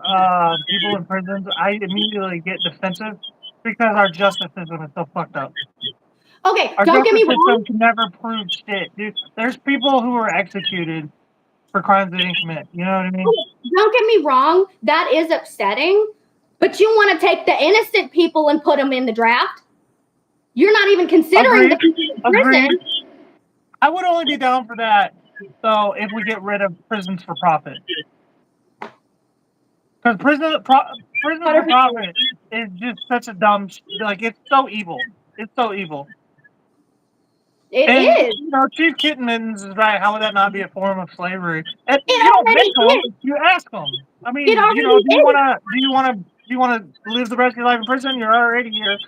people in prisons, I immediately get defensive because our justice system is so fucked up. Okay, our don't get me wrong. Our justice system can never prove shit, dude. There's people who are executed for crimes they didn't commit. You know what I mean? Don't get me wrong. That is upsetting. But you want to take the innocent people and put them in the draft? You're not even considering the people in prison. I would only be down for that. So if we get rid of prisons for profit, because prisons for profit is just such a dumb. Like it's so evil. It's so evil. It And is. Chief Kittenmans is right. How would that not be a form of slavery? And It you don't make already them. is. You ask them. I It mean, already do you is. want to? Do you want to live the rest of your life in prison? You're already here.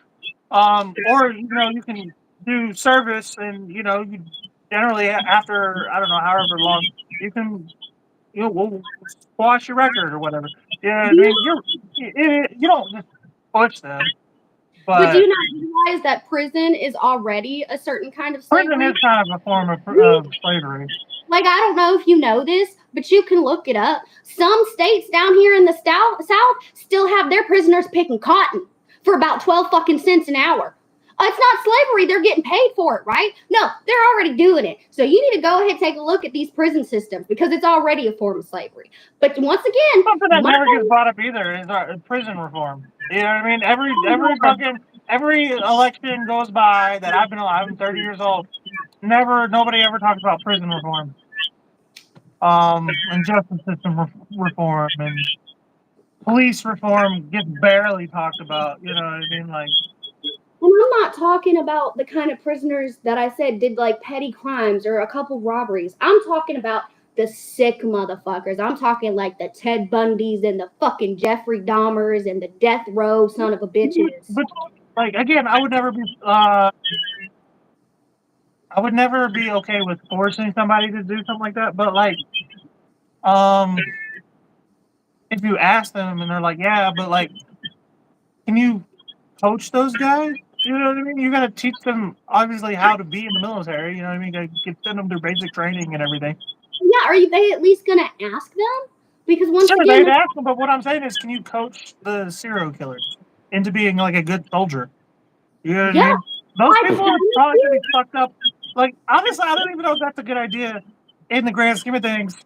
Or you can do service, and you generally after I don't know however long you can we'll squash your record or whatever. Yeah, I Do you, mean you don't just push them, but do but you not realize that prison is already a certain kind of prison slavery? is kind of a form of slavery. Like, I don't know if you know this, but you can look it up. Some states down here in the South still have their prisoners picking cotton for about 12 fucking cents an hour. It's not slavery. They're getting paid for it, right? No, they're already doing it. So you need to go ahead and take a look at these prison systems because it's already a form of slavery. But once again, Something that never gets brought up either is prison reform. You know what I mean? Every election goes by that I've been alive. I'm 30 years old. Nobody ever talks about prison reform, and justice system reform, and police reform gets barely talked about. You know what I mean? Like, and I'm not talking about the kind of prisoners that I said did like petty crimes or a couple robberies. I'm talking about the sick motherfuckers. I'm talking like the Ted Bundys and the fucking Jeffrey Dahmers and the death row son of a bitches. but like again, I would never be okay with forcing somebody to do something like that. But like, um, if you ask them and they're like, yeah, but like, can you coach those guys? You know what I mean? You got to teach them obviously how to be in the military. You know what I mean? You send them through basic training and everything. Yeah, are they at least gonna ask them? Because once Sure, again, they'd ask them, but what I'm saying is, can you coach the serial killers into being like a good soldier? You know what I yeah, mean? Those I people are promise probably you. gonna be fucked up. Like honestly, I don't even know if that's a good idea in the grand scheme of things.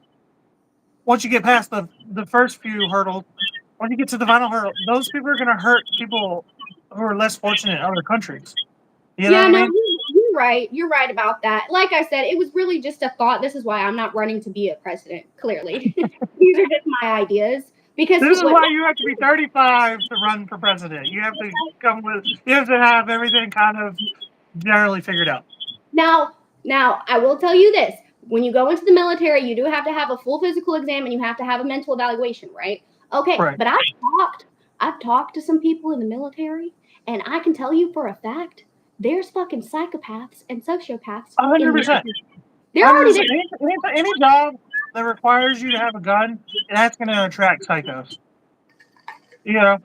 Once you get past the first few hurdles, when you get to the final hurdle, those people are gonna hurt people who are less fortunate in other countries. You know Yeah, what I no, mean? you're right. You're right about that. Like I said, it was really just a thought. This is why I'm not running to be a president. Clearly, these are just my ideas. Because This is what? why you have to be 35 to run for president. You have to you have to have everything kind of generally figured out. Now, I will tell you this: when you go into the military, you do have to have a full physical exam and you have to have a mental evaluation, right? Okay, Right. but I've talked to some people in the military, and I can tell you for a fact, there's fucking psychopaths and sociopaths in the 100%. military. They're already 100%. there. Any job that requires you to have a gun, that's going to attract psychos. You know,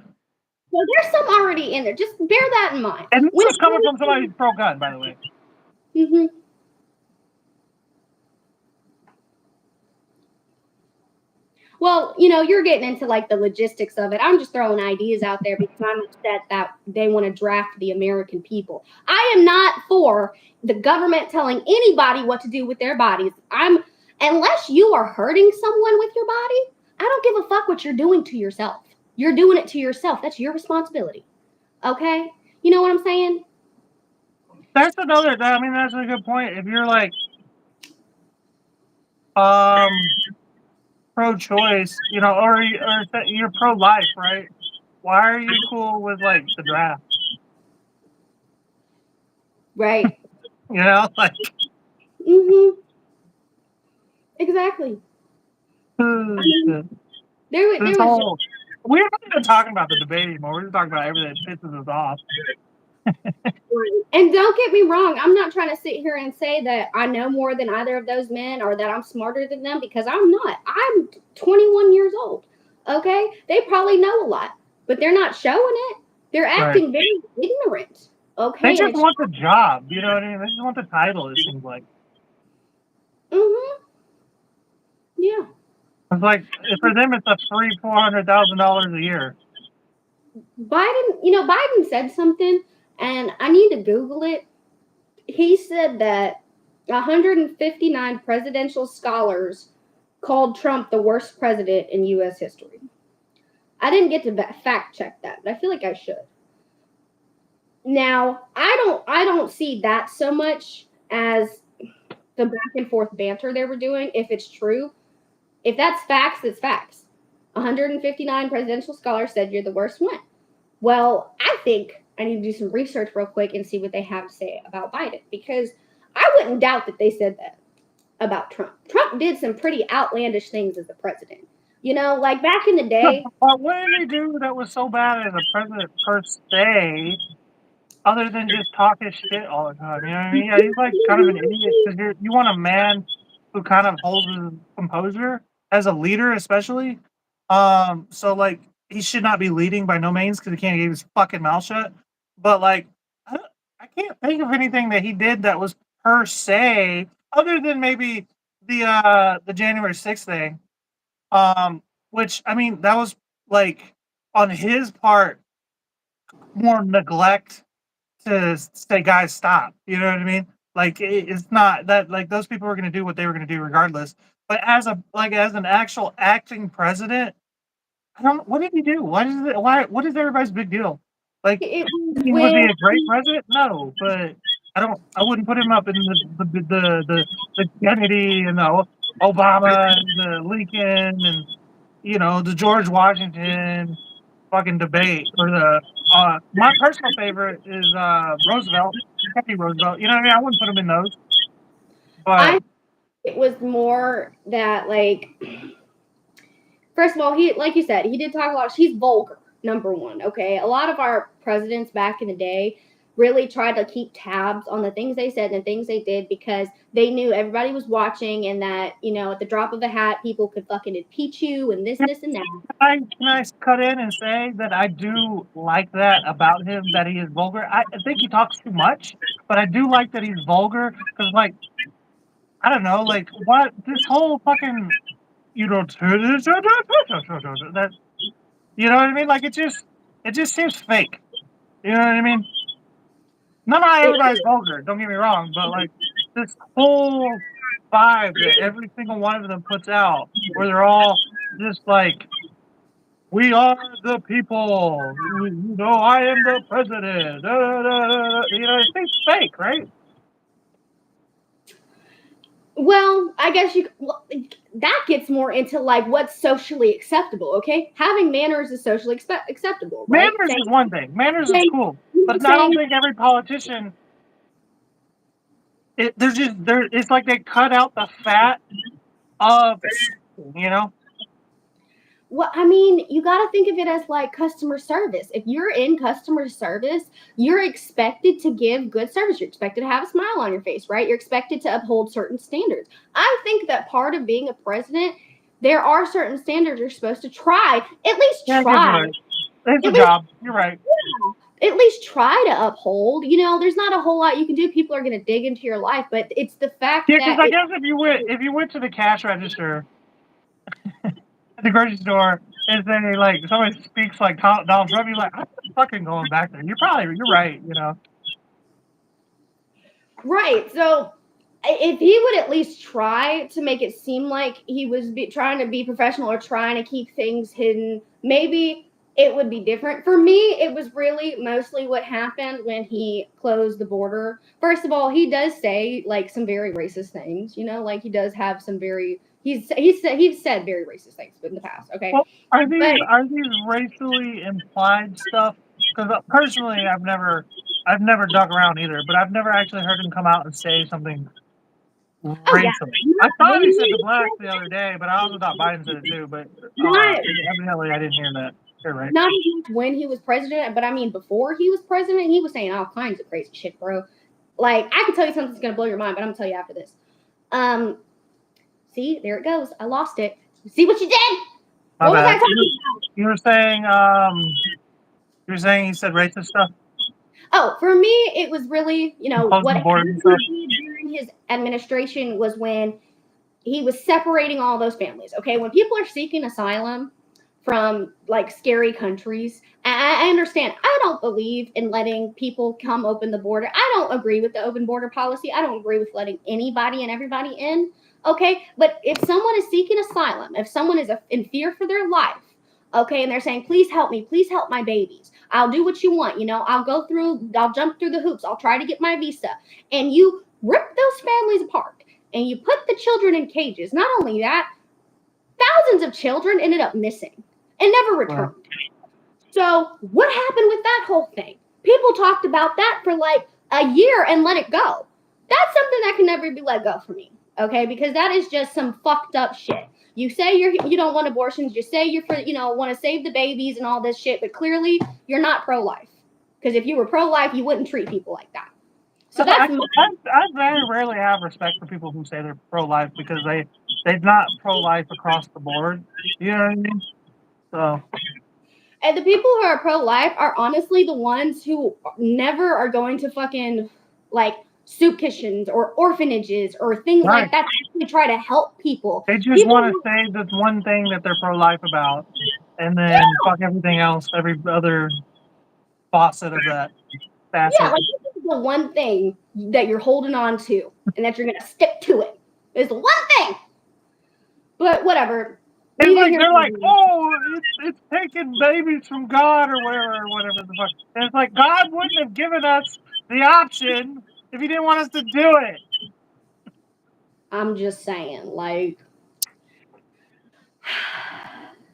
So there's some already in there. Just bear that in mind. and When this is coming from somebody who's pro gun, by the way. mm-hmm. Well, you're getting into like the logistics of it. I'm just throwing ideas out there because I'm upset that they want to draft the American people. I am not for the government telling anybody what to do with their bodies. Unless you are hurting someone with your body, I don't give a fuck what you're doing to yourself. You're doing it to yourself. That's your responsibility. Okay? You know what I'm saying? That's that's a good point. If you're like, um, pro-choice, or you're pro-life, right? Why are you cool with like the draft? Right. Like Mm-hmm. Exactly. this There was just whole we're not even talking about the debate anymore. We're just talking about everything that pisses us off. And don't get me wrong, I'm not trying to sit here and say that I know more than either of those men or that I'm smarter than them because I'm not. I'm 21 years old. Okay? They probably know a lot, but they're not showing it. They're Right. acting very ignorant. They Okay? And just it's want the job, you know what I mean? They just want the title, it seems like. mm-hmm. Yeah. It's like for them it's a free $400,000 a year. Biden said something and I need to Google it. He said that 159 presidential scholars called Trump the worst president in US history. I didn't get to fact check that, but I feel like I should. Now, I don't see that so much as the back and forth banter they were doing, if it's true, if that's facts, it's facts. 159 presidential scholars said you're the worst one. Well, I think I need to do some research real quick and see what they have to say about Biden, because I wouldn't doubt that they said that about Trump. Trump did some pretty outlandish things as the president. You know, like back in the day. But what did he do that was so bad as a president per se, other than just talk his shit all the time? You know what I mean? Yeah, he's like kind of an idiot because you want a man who kind of holds his composure as a leader, especially. So like he should not be leading by no means because he can't keep his fucking mouth shut. But like, I can't think of anything that he did that was per se, other than maybe the January 6th thing. Which I mean, that was like on his part more neglect to say, guys, stop. You know what I mean? Like it's not that like those people were going to do what they were going to do regardless. But as an actual acting president, I don't. What did he do? What is it? Why? What is everybody's big deal? Like, It was he when a great president? No, but I don't. I wouldn't put him up in the Kennedy and the Obama and the Lincoln and the George Washington fucking debate or the my personal favorite is Roosevelt, Teddy Roosevelt. You know what I mean? I wouldn't put him in those, but it was more that like, first of all, he, like you said, he did talk a lot. He's vulgar, number one. Okay, a lot of our presidents back in the day really tried to keep tabs on the things they said and the things they did because they knew everybody was watching and that at the drop of a hat people could fucking impeach you and this and that. Can I cut in and say that I do like that about him, that he is vulgar. I think he talks too much, but I do like that he's vulgar because, like, I don't know, like, what this whole fucking that you know what I mean? Like, it just seems fake. You know what I mean? Not everybody's vulgar, don't get me wrong, but like this whole vibe that every single one of them puts out, where they're all just like, "We are the people," "I am the president," it seems fake, right? Well, I guess that gets more into like what's socially acceptable. Okay, having manners is socially acceptable, right? Manners is one thing. Manners is cool, but I don't think every politician. It's like they cut out the fat of, Well, I mean, you got to think of it as like customer service. If you're in customer service, you're expected to give good service. You're expected to have a smile on your face, right? You're expected to uphold certain standards. I think that part of being a president, there are certain standards you're supposed to try, at least try. Right. It's a job. You're right. Yeah, at least try to uphold. There's not a whole lot you can do. People are going to dig into your life, but it's the fact that. Yeah, because I guess if you went to the cash register at the grocery store and then like somebody speaks like Donald Trump, you're like, I'm fucking going back there. You're right. Right. So if he would at least try to make it seem like he was trying to be professional or trying to keep things hidden, maybe it would be different. For me, it was really mostly what happened when he closed the border. First of all, he does say like some very racist things, like he does have some very he's said very racist things in the past. Okay. Well, are these racially implied stuff? Because personally, I've never dug around either, but I've never actually heard him come out and say something racially. Yeah. I thought he said the blacks the other day, but I also thought Biden said it too. But evidently, I didn't hear that. You're right. Not when he was president, but I mean before he was president, he was saying all kinds of crazy shit, bro. Like I could tell you something that's gonna blow your mind, but I'm gonna tell you after this. See, there it goes. I lost it. See what you did? What was I talking about? You were saying he said racist stuff. Oh, for me, it was really, what happened during his administration was when he was separating all those families. Okay, when people are seeking asylum from like scary countries, I understand. I don't believe in letting people come open the border. I don't agree with the open border policy. I don't agree with letting anybody and everybody in. Okay, but if someone is seeking asylum, if someone is in fear for their life, okay, and they're saying, please help me, please help my babies. I'll do what you want. I'll jump through the hoops. I'll try to get my visa. And you rip those families apart. and you put the children in cages. Not only that, thousands of children ended up missing and never returned. So what happened with that whole thing? People talked about that for like a year and let it go. That's something that can never be let go for me, okay? Because that is just some fucked up shit. You say you don't want abortions. You say you're for want to save the babies and all this shit, but clearly you're not pro-life. Because if you were pro-life, you wouldn't treat people like that. So that's I very rarely have respect for people who say they're pro-life because they're not pro-life across the board. You know what I mean? So. And the people who are pro-life are honestly the ones who never are going to fucking like soup kitchens or orphanages or things like that to actually try to help people. They just want to say the one thing that they're pro-life about, and then fuck everything else, every other facet of that. Yeah, like this is the one thing that you're holding on to, and that you're gonna stick to it. It's the one thing. But whatever. It's like they're like, oh, it's taking babies from God or whatever the fuck. And it's like God wouldn't have given us the option if He didn't want us to do it. I'm just saying, like,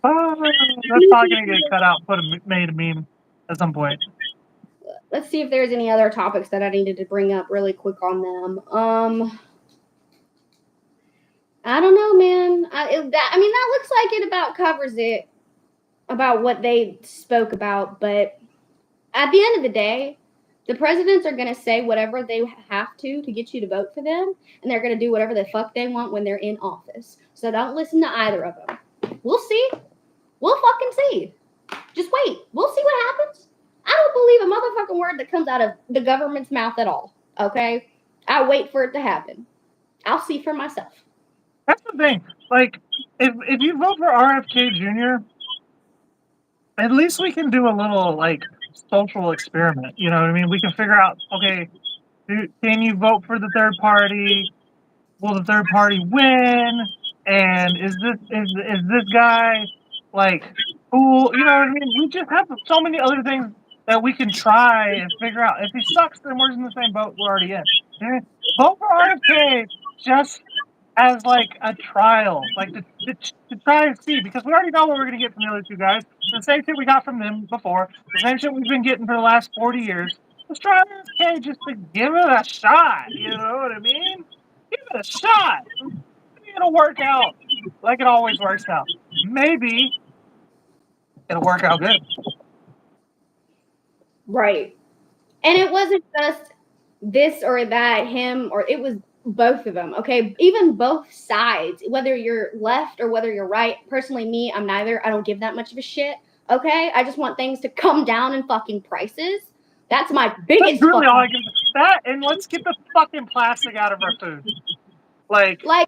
that's probably gonna get cut out, made a meme at some point. Let's see if there's any other topics that I needed to bring up really quick on them. I don't know, man. That looks like it about covers it about what they spoke about. But at the end of the day, the presidents are going to say whatever they have to get you to vote for them. And they're going to do whatever the fuck they want when they're in office. So don't listen to either of them. We'll see. We'll fucking see. Just wait. We'll see what happens. I don't believe a motherfucking word that comes out of the government's mouth at all. Okay? I'll wait for it to happen. I'll see for myself. That's the thing. Like, if you vote for RFK Jr., at least we can do a little, like, social experiment. You know what I mean? We can figure out, okay, can you vote for the third party? Will the third party win? And is this guy, like, cool? You know what I mean? We just have so many other things that we can try and figure out. If he sucks, then we're in the same boat we're already in. Vote for RFK just as like a trial, like to try and see, because we already know what we're going to get from the other two guys. The same shit we got from them before, the same shit we've been getting for the last 40 years. Let's try RFK just to give it a shot. You know what I mean? Give it a shot. Maybe it'll work out like it always works out. Maybe it'll work out good. Right. And it wasn't just this or that, him, or it was both of them. Okay. Even both sides, whether you're left or whether you're right. Personally, me, I'm neither. I don't give that much of a shit. Okay. I just want things to come down in fucking prices. That's my biggest. That's really all I can. That, and let's get the fucking plastic out of our food. Like, oh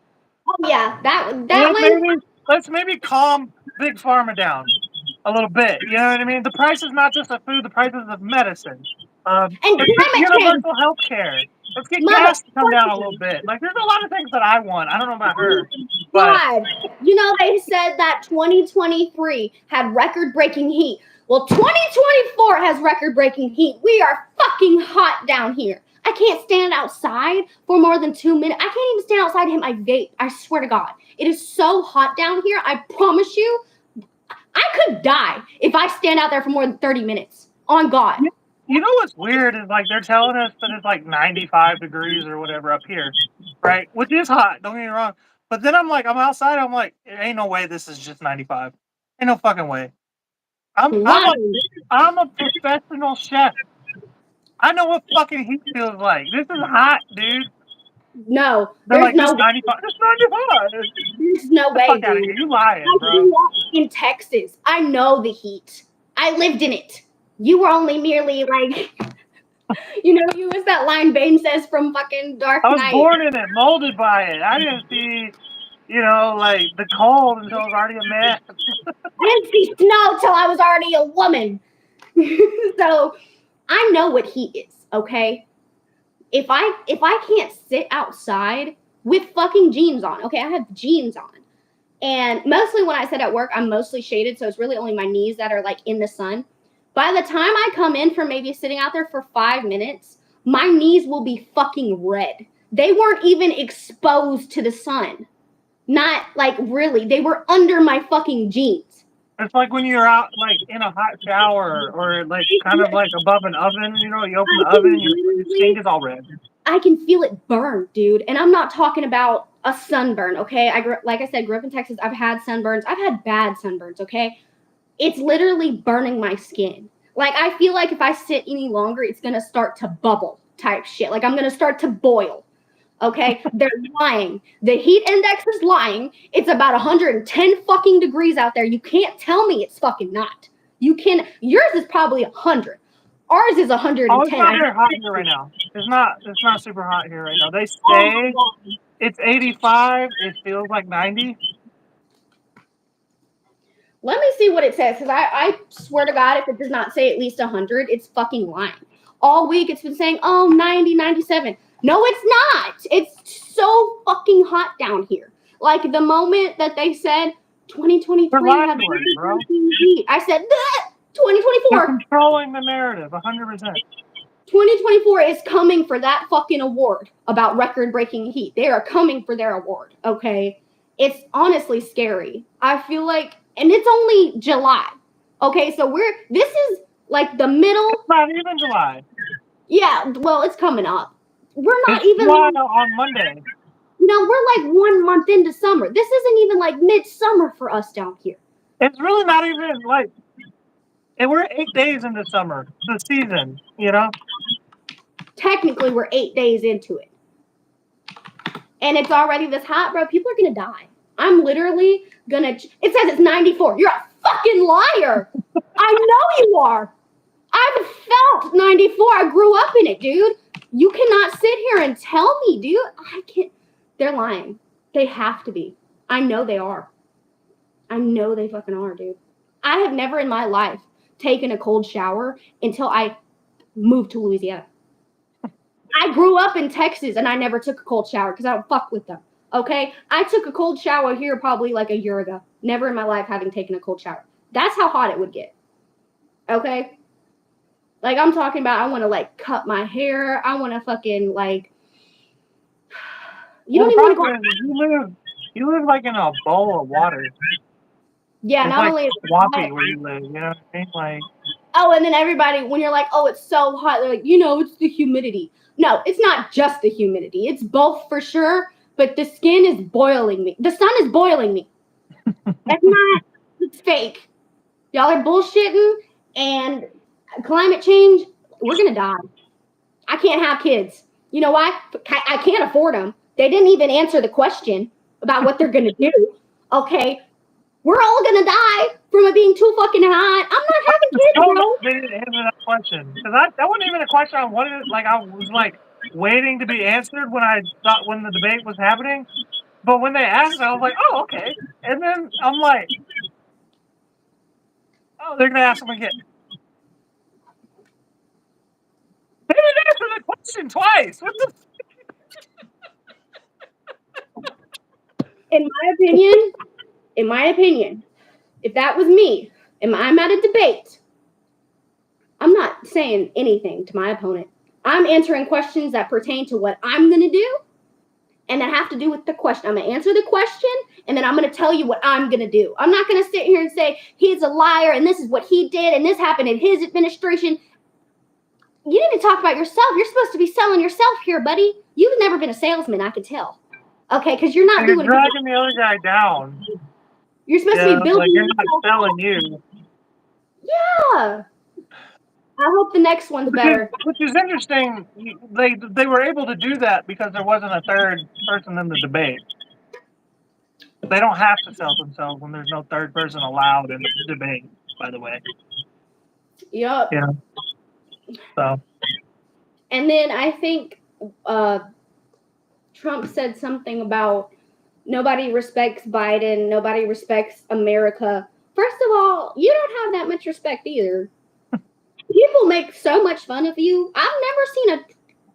yeah, that let's maybe calm Big Pharma down a little bit. You know what I mean? The price is not just of food; the price is of medicine. And universal health care. Let's get gas to come down a little bit. Like, there's a lot of things that I want. I don't know about her. God, you know, they said that 2023 had record-breaking heat. Well, 2024 has record-breaking heat. We are fucking hot down here. I can't stand outside for more than 2 minutes. I can't even stand outside and hit my vape. I swear to God. It is so hot down here. I promise you, I could die if I stand out there for more than 30 minutes. On God. You know what's weird is, like, they're telling us that it's like 95 degrees or whatever up here, right? Which is hot, don't get me wrong. But then I'm outside, I'm like, ain't no way this is just 95. Ain't no fucking way. I'm a professional chef. I know what fucking heat feels like. This is hot, dude. No, they're like, no 95. It's 95. There's no way, fuck out of here. You lying, bro. In Texas, I know the heat. I lived in it. You were only merely like, you know, you was that line Bane says from fucking Dark Knight. I was born in it, molded by it. I didn't see, you know, like the cold until I was already a man. I didn't see snow till I was already a woman. So I know what heat is, okay? If I can't sit outside with fucking jeans on, okay, I have jeans on. And mostly when I sit at work, I'm mostly shaded, so it's really only my knees that are like in the sun. By the time I come in from maybe sitting out there for 5 minutes, my knees will be fucking red They weren't even exposed to the sun. Not like really. They were under my fucking jeans. It's like when you're out like in a hot shower or like kind of like above an oven, you know, you open the oven and your skin gets all red. I can feel it burn, dude. And I'm not talking about a sunburn, okay? Like I said, grew up in Texas. I've had sunburns. I've had bad sunburns, okay? It's literally burning my skin. Like, I feel like if I sit any longer, it's going to start to bubble type shit. Like, I'm going to start to boil, okay? They're lying. The heat index is lying. It's about 110 fucking degrees out there. You can't tell me it's fucking not. You can. Yours is probably 100. Ours is 110. Oh, it's not very hot here right now. It's not super hot here right now. They say it's 85. It feels like 90. Let me see what it says, because I swear to God, if it does not say at least 100, it's fucking lying. All week it's been saying, 90, 97. No, it's not. It's so fucking hot down here. Like, the moment that they said 2023 had heat, I said, 2024. They're controlling the narrative, 100%. 2024 is coming for that fucking award about record-breaking heat. They are coming for their award, okay? It's honestly scary. I feel like, and it's only July, okay? So this is like the middle. It's not even July. Yeah, well, it's coming up. We're not it's even July on Monday. No, we're like 1 month into summer. This isn't even like midsummer for us down here. It's really not even like, and we're 8 days into summer, the season, you know? Technically, we're 8 days into it. And it's already this hot, bro. People are going to die. I'm literally going to... It says it's 94. You're a fucking liar. I know you are. I've felt 94. I grew up in it, dude. You cannot sit here and tell me, dude. I can't... They're lying. They have to be. I know they are. I know they fucking are, dude. I have never in my life taken a cold shower until I moved to Louisiana. I grew up in Texas and I never took a cold shower because I don't fuck with them. Okay? I took a cold shower here probably like a year ago. Never in my life having taken a cold shower. That's how hot it would get. Okay? Like, I'm talking about I want to like cut my hair. I want to fucking like... You don't even want to go... You live like in a bowl of water. Yeah, it's not like only is it swampy where you live, you know what I mean? Like, oh, and then everybody, when you're like, oh, it's so hot, they're like, it's the humidity. No, it's not just the humidity. It's both for sure, but the skin is boiling me. The sun is boiling me. That's not, it's fake. Y'all are bullshitting, and climate change, we're going to die. I can't have kids. You know why? I can't afford them. They didn't even answer the question about what they're going to do. Okay? We're all going to die from it being too fucking hot. I'm not having kids, bro. They didn't answer that question. Because that wasn't even a question I wanted. Like, I was, like, waiting to be answered when the debate was happening. But when they asked, I was like, oh, okay. And then I'm like, oh, they're going to ask them again. They didn't answer the question twice. What the In my opinion, if that was me and I'm at a debate, I'm not saying anything to my opponent. I'm answering questions that pertain to what I'm going to do and that have to do with the question. I'm going to answer the question and then I'm going to tell you what I'm going to do. I'm not going to sit here and say he's a liar and this is what he did and this happened in his administration. You need to talk about yourself. You're supposed to be selling yourself here, buddy. You've never been a salesman, I could tell. Okay, because you're not doing it. You're dragging the other guy down. You're supposed to be building. Like you're not selling you. Yeah. I hope the next one's better. Which is interesting. They were able to do that because there wasn't a third person in the debate. They don't have to sell themselves when there's no third person allowed in the debate, by the way. Yep. Yeah. So. And then I think Trump said something about nobody respects Biden, nobody respects America. First of all, you don't have that much respect either. People make so much fun of you. I've never seen a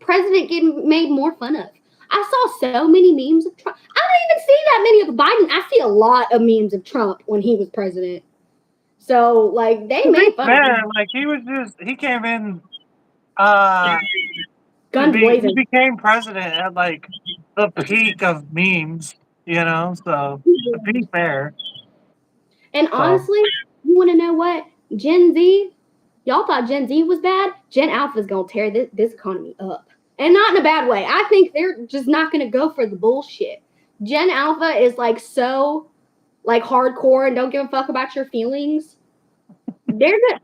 president get made more fun of. I saw so many memes of Trump. I don't even see that many of Biden. I see a lot of memes of Trump when he was president. So, like, they made fun of him. Like, he came in, Guns He blazing. became president at like the peak of memes, you know. So to be fair, And so honestly, you want to know what? Gen Z, y'all thought Gen Z was bad. Gen Alpha is going to tear this economy up. And not in a bad way. I think they're just not going to go for the bullshit. Gen Alpha is like so like hardcore and don't give a fuck about your feelings. They're good.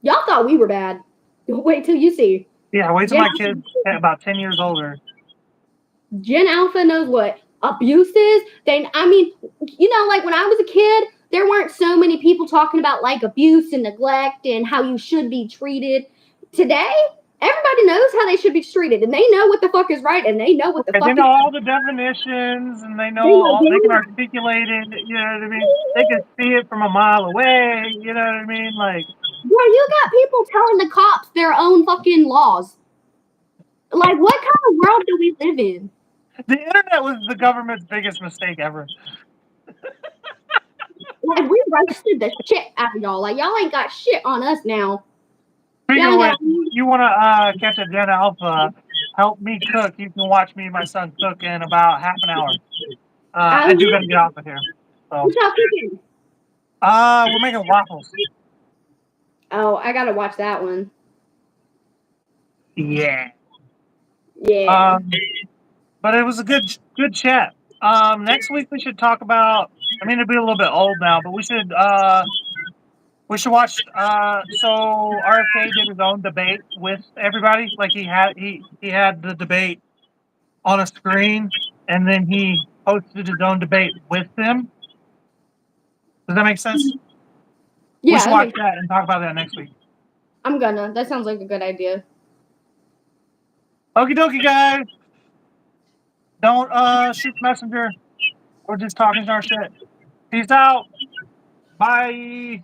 Y'all thought we were bad. Wait till you see. yeah, wait till Gen my kid's about 10 years older. Gen Alpha knows what abuse is. I mean, you know, like when I was a kid, there weren't so many people talking about like abuse and neglect and how you should be treated. Today, everybody knows how they should be treated, and they know what the fuck is right, and they know what the And they fuck know is. all the definitions, and they know They know all. They can damn articulate it. You know what I mean? They can see it from a mile away. You know what I mean? Like, Bro, you got people telling the cops their own fucking laws. Like, what kind of world do we live in? the internet was the government's biggest mistake ever. Like, we roasted the shit out of y'all. Like, y'all ain't got shit on us now. Speaking Y'all of ain't which, got. you want to catch a Gen Alpha, help me cook. You can watch me and my son cook in about half an hour. I do gotta get off of here. So, What y'all cooking? we're making waffles. Oh, I gotta watch that one. Yeah. Yeah. But it was a good chat. Next week we should talk about. I mean, it'd be a little bit old now, but we should watch. So RFK did his own debate with everybody. Like he had the debate on a screen, and then he hosted his own debate with them. Does that make sense? We Yeah, should watch that and talk about that next week. I'm gonna. That sounds like a good idea. Okie dokie, guys. Don't shoot the messenger. We're just talking our shit. Peace out. Bye.